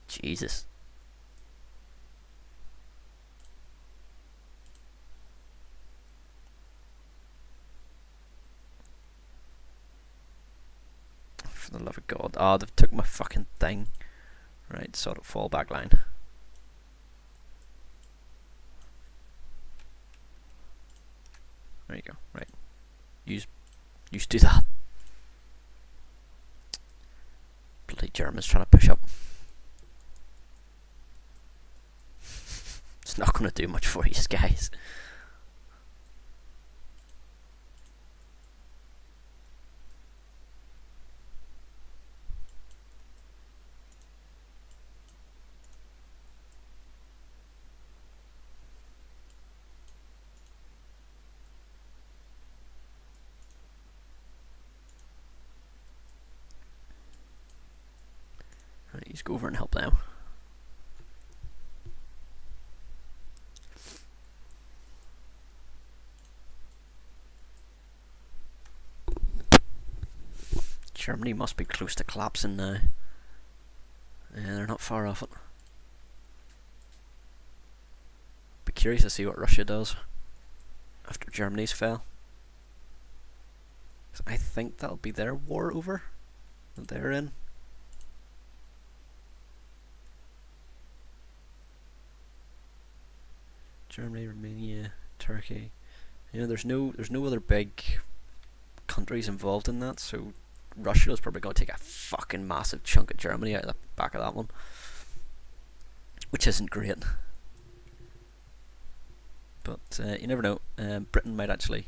Jesus. For the love of God. Ah, they've took my fucking thing. Right, sort of fall back line. There you go, right. Use do that. Bloody Germans trying to push up. It's not going to do much for you guys. Right, let's go over and help them. Germany must be close to collapsing now. Yeah, they're not far off it. Be curious to see what Russia does after Germany's fell. I think that'll be their war over that they're in. Germany, Romania, Turkey. You know, there's no other big countries involved in that, so Russia's probably going to take a fucking massive chunk of Germany out of the back of that one, which isn't great. But you never know. Britain might actually.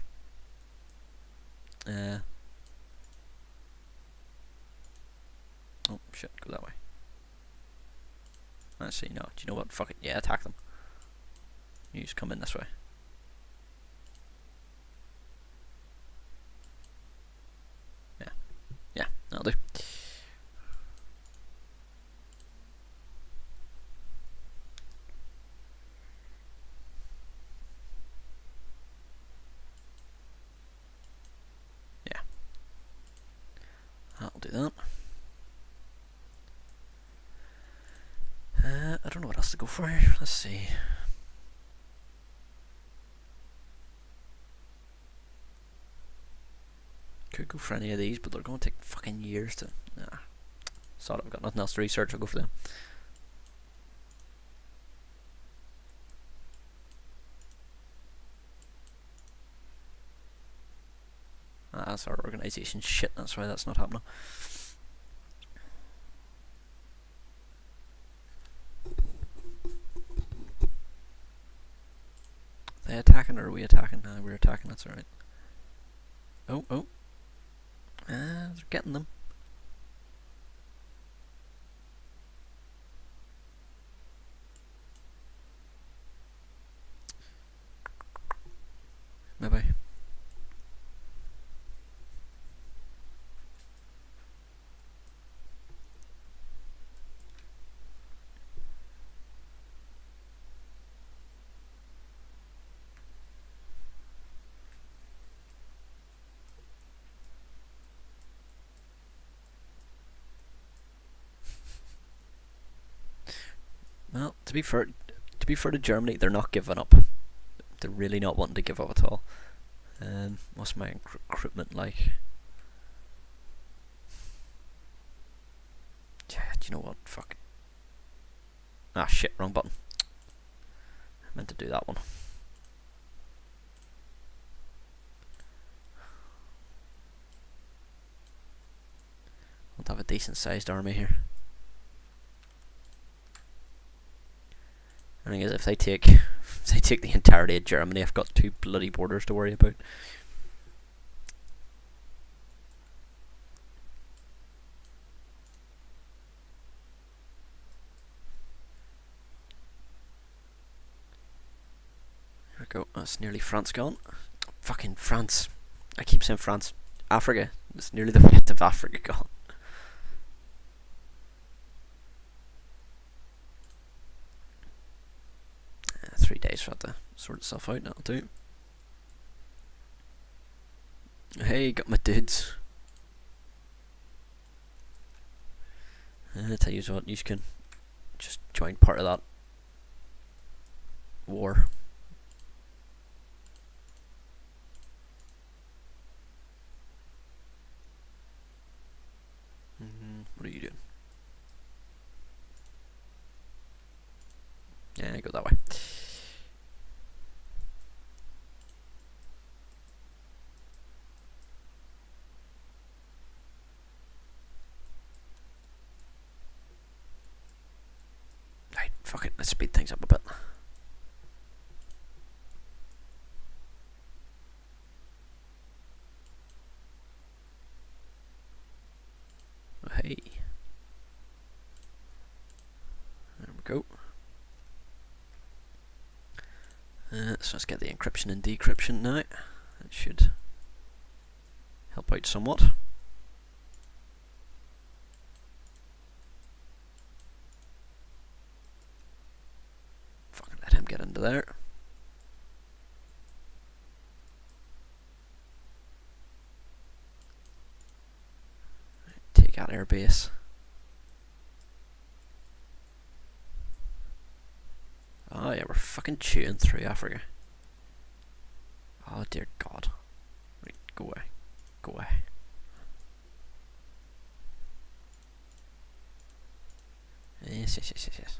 Oh shit! Go that way. Actually, no. Do you know what? Fuck it. Yeah, attack them. You just come in this way. Yeah, that'll do. Yeah, that'll do that. I don't know what else to go for here. Let's see. Could go for any of these, but they're going to take fucking years to. Nah. Sorry, I've got nothing else to research. I'll go for them. That's our organisation shit. That's why that's not happening. Are they attacking or are we attacking? We're attacking. That's alright. Oh. They're getting them. Maybe. Well, to be fair to Germany, they're not giving up. They're really not wanting to give up at all. What's my recruitment like? Yeah, do you know what? Fuck. Ah, shit, wrong button. I meant to do that one. to have a decent sized army here. I think if they take the entirety of Germany, I've got 2 bloody borders to worry about. There we go. That's nearly France gone. Fucking France. I keep saying France. Africa. It's nearly the width of Africa gone. 3 days for that to sort itself out. That'll do. Hey, got my dudes. I tell you what, you can just join part of that war. What are you doing? Yeah, go that way. Right, fuck it, let's speed things up a bit. Oh, hey. There we go. So let's get the encryption and decryption now. That should help out somewhat. Fucking let him get into there. Take out airbase. Oh yeah, we're fucking chewing through Africa. Oh dear God. Right, go away. Go away. Yes, yes, yes, yes, yes.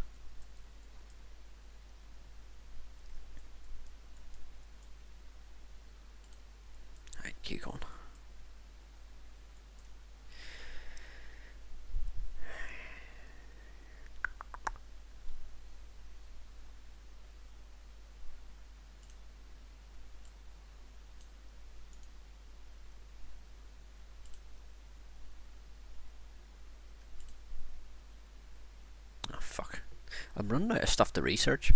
Right, keep going. I'm running out of stuff to research.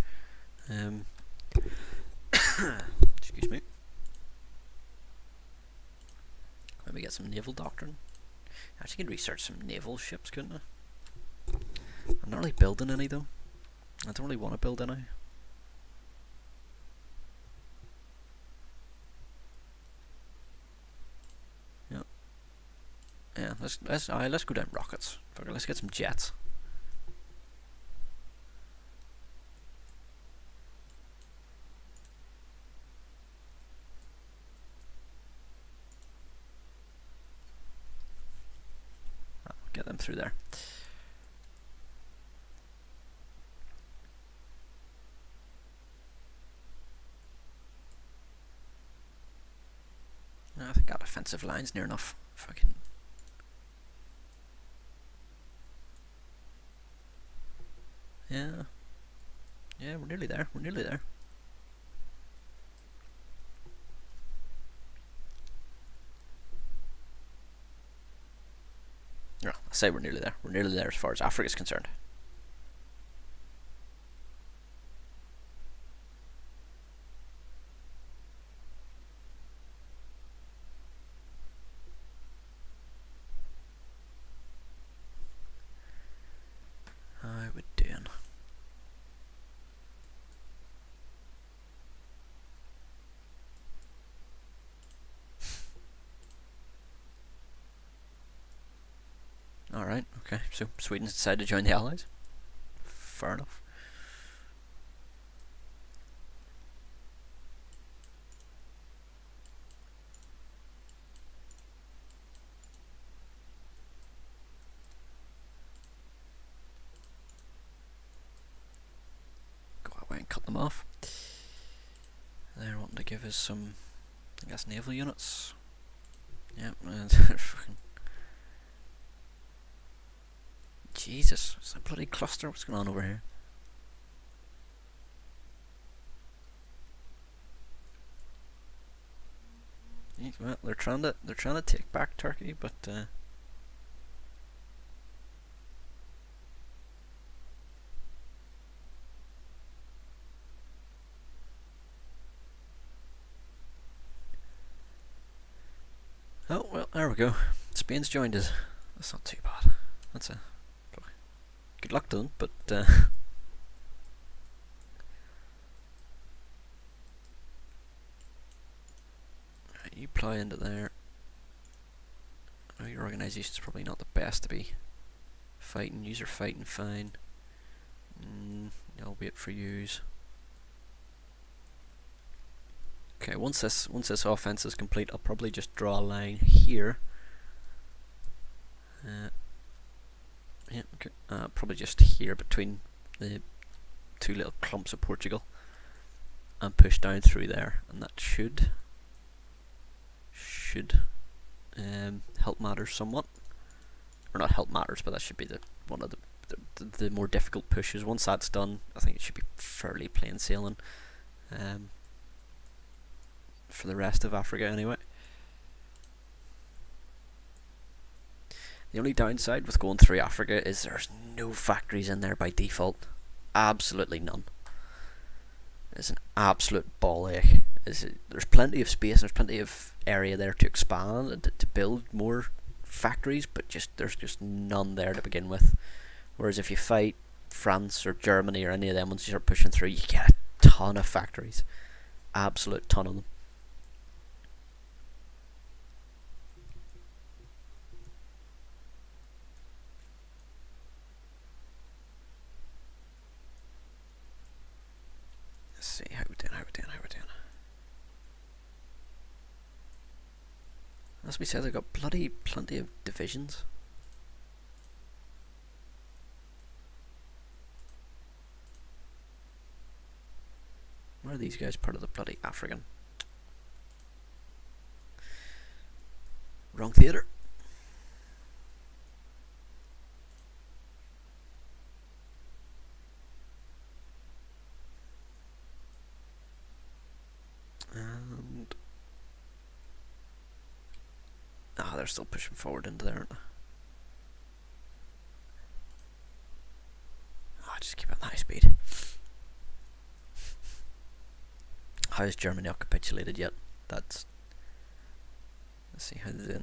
Excuse me. Let me get some naval doctrine. I actually could research some naval ships, couldn't I? I'm not really building any though. I don't really want to build any. Yeah. Yeah. Let's go down rockets. Okay, let's get some jets. Get them through there. I think that offensive line's near enough. Fucking. Yeah. Yeah, we're nearly there. We're nearly there. No, I say we're nearly there. We're nearly there as far as Africa is concerned. How we doing? Alright, okay. So Sweden's decided to join the Allies. Fair enough. Go away and cut them off. They're wanting to give us some, I guess, naval units. Yep, fucking. Jesus, it's a bloody cluster. What's going on over here? Well, they're trying to take back Turkey, but oh well, there we go. Spain's joined us. That's not too bad. That's a good luck to them, but you plow into there. Oh, your organisation's probably not the best to be fighting. Yous are fighting fine. I'll wait for yous. Okay, once this offense is complete, I'll probably just draw a line here. Yeah, okay. Probably just here between the two little clumps of Portugal, and push down through there, and that should help matters somewhat, or not help matters, but that should be one of the more difficult pushes. Once that's done, I think it should be fairly plain sailing for the rest of Africa anyway. The only downside with going through Africa is there's no factories in there by default. Absolutely none. It's an absolute ball ache. There's plenty of space, there's plenty of area there to expand and to build more factories, but there's just none there to begin with. Whereas if you fight France or Germany or any of them, once you start pushing through, you get a ton of factories. Absolute ton of them. Let's see, how we doing. As we said, they've got bloody plenty of divisions. Why are these guys part of the bloody African? Wrong theatre. And they're still pushing forward into there, aren't they? Just keep it on high speed. How has Germany not capitulated yet? Let's see how they're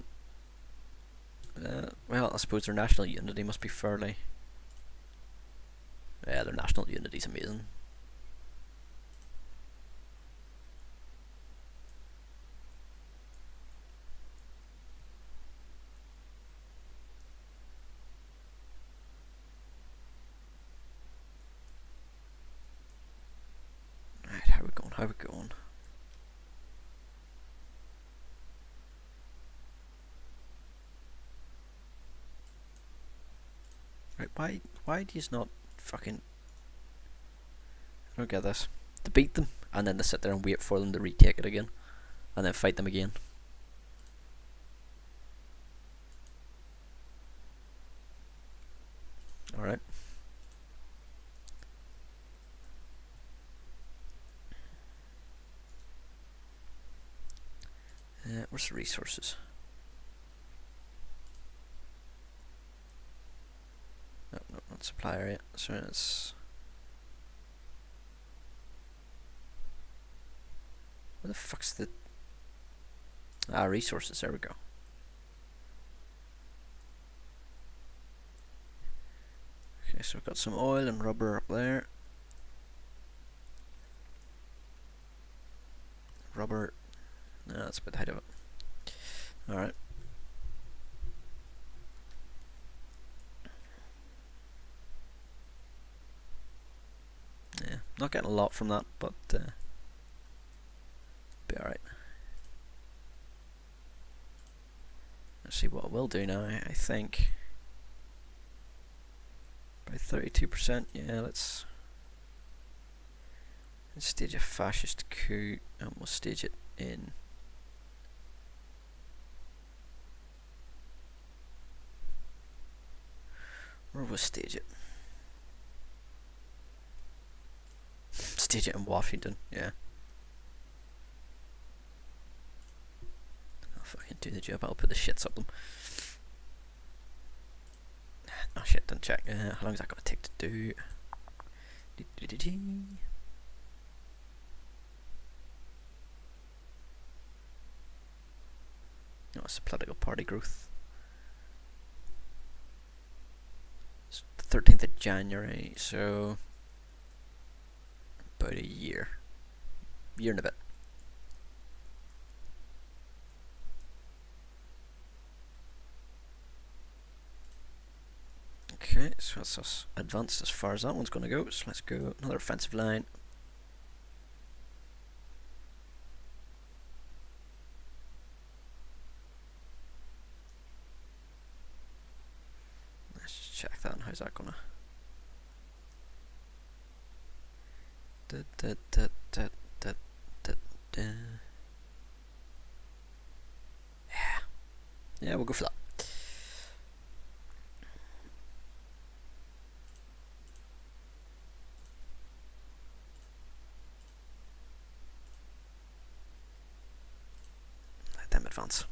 doing. Well, I suppose their national unity must be fairly. Yeah, their national unity's amazing. Right, how we going? Right, why do you not fucking... I don't get this. To beat them, and then to sit there and wait for them to retake it again, and then fight them again. Alright. Where's the resources? No, not supply area. So it's... Where the fuck's the... resources, there we go. Okay, so we've got some oil and rubber up there. Rubber... No, that's a bit height of it. Alright. Yeah, not getting a lot from that, but be alright. Let's see what we'll do now. I think by 32%. Yeah, let's stage a fascist coup, and we'll stage it in Where was stage it? Stage it in Washington, yeah. I'll fucking do the job, I'll put the shits up them. Oh shit, didn't check. How long is that gonna take to do? Oh, it's a political party growth. It's the 13th of January, so about a year. Year and a bit. Okay, so that's us advanced as far as that one's going to go. So let's go another offensive line. Let's just check that. And how's that gonna? Yeah, we'll go for that. Let them advance.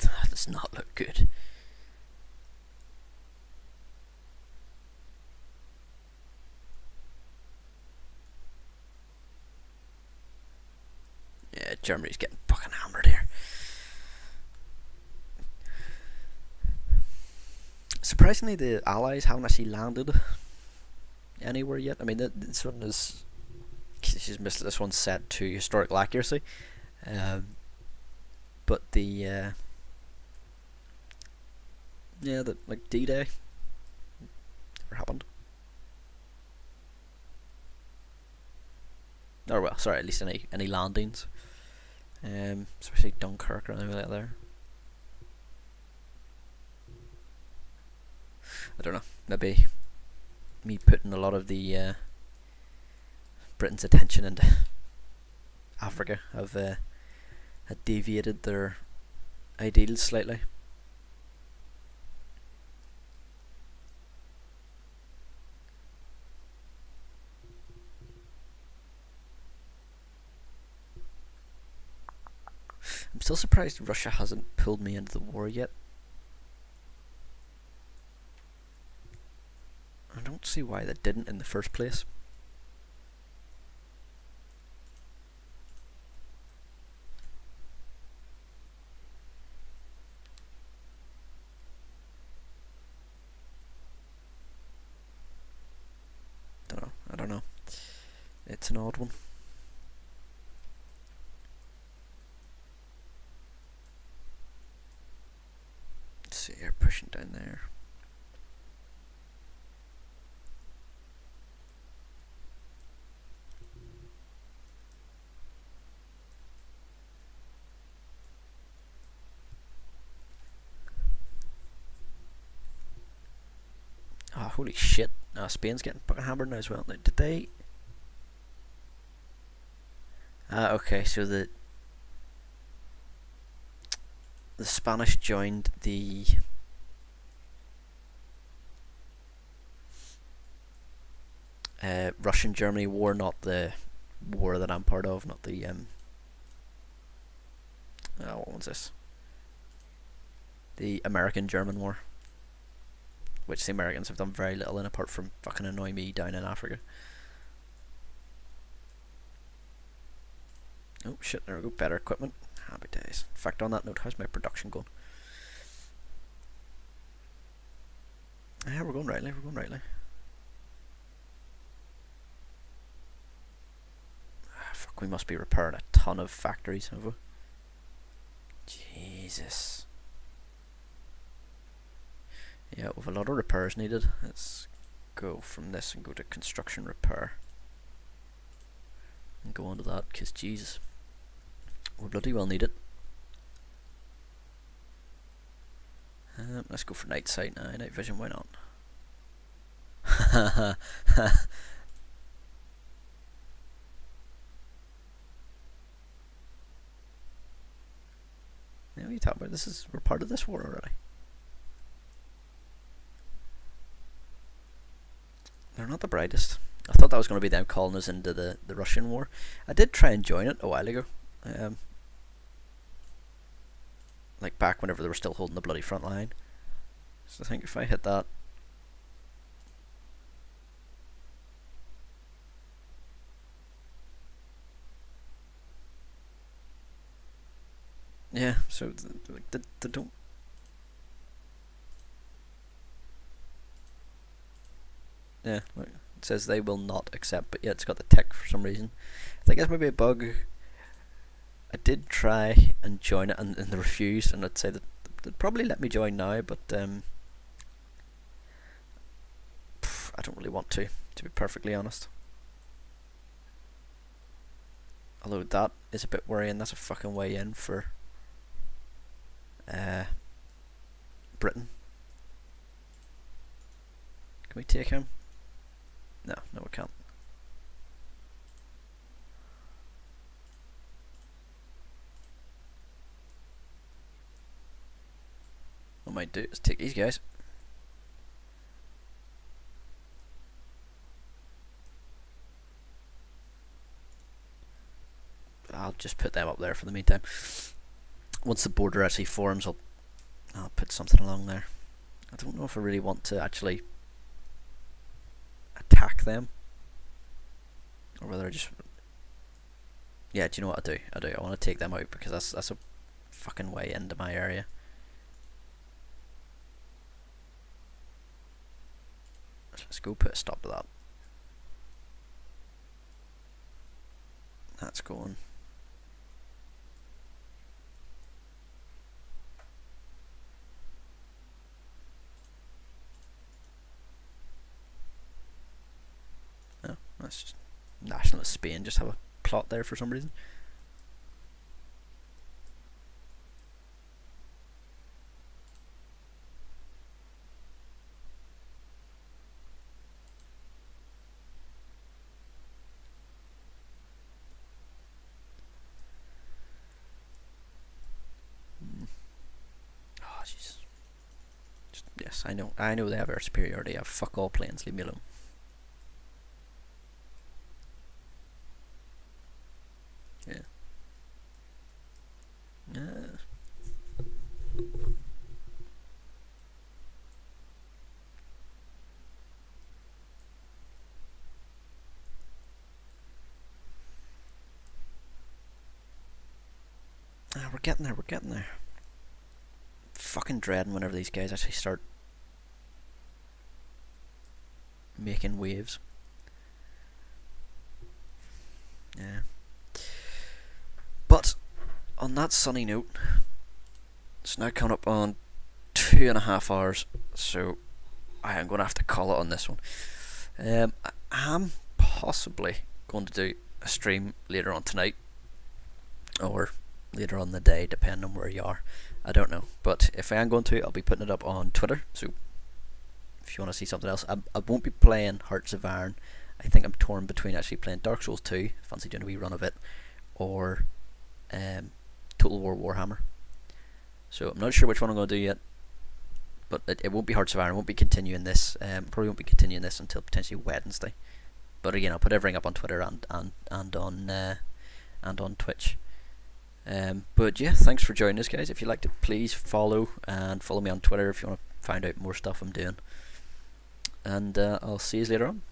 That does not look good. Yeah, Germany's getting fucking hammered here. Surprisingly, the Allies haven't actually landed anywhere yet. I mean, this one is. She's missed. This one's set to historical accuracy, but the yeah, the like D-Day never happened. Or well, sorry, at least any landings, especially Dunkirk or anything like that there. I don't know. Maybe me putting a lot of the Britain's attention into Africa have had deviated their ideals slightly. I'm still surprised Russia hasn't pulled me into the war yet. I don't see why they didn't in the first place. I don't know. It's an odd one. Let's see, you're pushing down there. Oh, holy shit. Spain's getting fucking hammered now as well. Now, did they... okay, so the Spanish joined the Russian-Germany war, not the war that I'm part of, not the what was this? The American-German war, which the Americans have done very little in apart from fucking annoy me down in Africa. Oh shit, there we go, better equipment. Happy days. In fact, on that note, how's my production going? Yeah, we're going rightly, fuck, we must be repairing a ton of factories, have we? Jesus. Yeah, with a lot of repairs needed. Let's go from this and go to construction repair. And go on to that, because Jesus. We bloody well need it. Let's go for night sight now, night vision, why not? are you talking about? We're part of this war already. They're not the brightest. I thought that was going to be them calling us into the Russian war. I did try and join it a while ago. Like back whenever they were still holding the bloody front line. So I think if I hit that. Yeah, so they don't. Yeah, look, it says they will not accept, but yeah, it's got the tick for some reason. I think that's maybe a bug. I did try and join it, and they refused, and I'd say that they'd probably let me join now, but I don't really want to be perfectly honest. Although that is a bit worrying. That's a fucking way in for Britain. Can we take him? No, we can't. What I might do is take these guys. I'll just put them up there for the meantime. Once the border actually forms, I'll put something along there. I don't know if I really want to actually attack them, or whether I just. Yeah, do you know what I do? I want to take them out because that's a fucking way into my area. Let's go put a stop to that. That's going. No, that's just nationalist Spain. Just have a plot there for some reason. Oh jeez. Yes, I know they have air superiority. I have fuck all planes. Leave me alone. Yeah. We're getting there. We're getting there. Fucking dreading whenever these guys actually start making waves. Yeah. But on that sunny note, it's now coming up on 2.5 hours, so I am going to have to call it on this one. I am possibly going to do a stream later on tonight, or later on in the day, depending on where you are. I don't know, but if I am going to, I'll be putting it up on Twitter, so if you want to see something else. I won't be playing Hearts of Iron. I think I'm torn between actually playing Dark Souls 2, fancy doing a wee run of it, or Total War Warhammer. So I'm not sure which one I'm going to do yet, but it won't be Hearts of Iron. I won't be continuing this. Probably won't be continuing this until potentially Wednesday. But again, I'll put everything up on Twitter and on Twitch. But yeah, thanks for joining us, guys. If you liked it, please follow me on Twitter if you want to find out more stuff I'm doing. And I'll see you later on.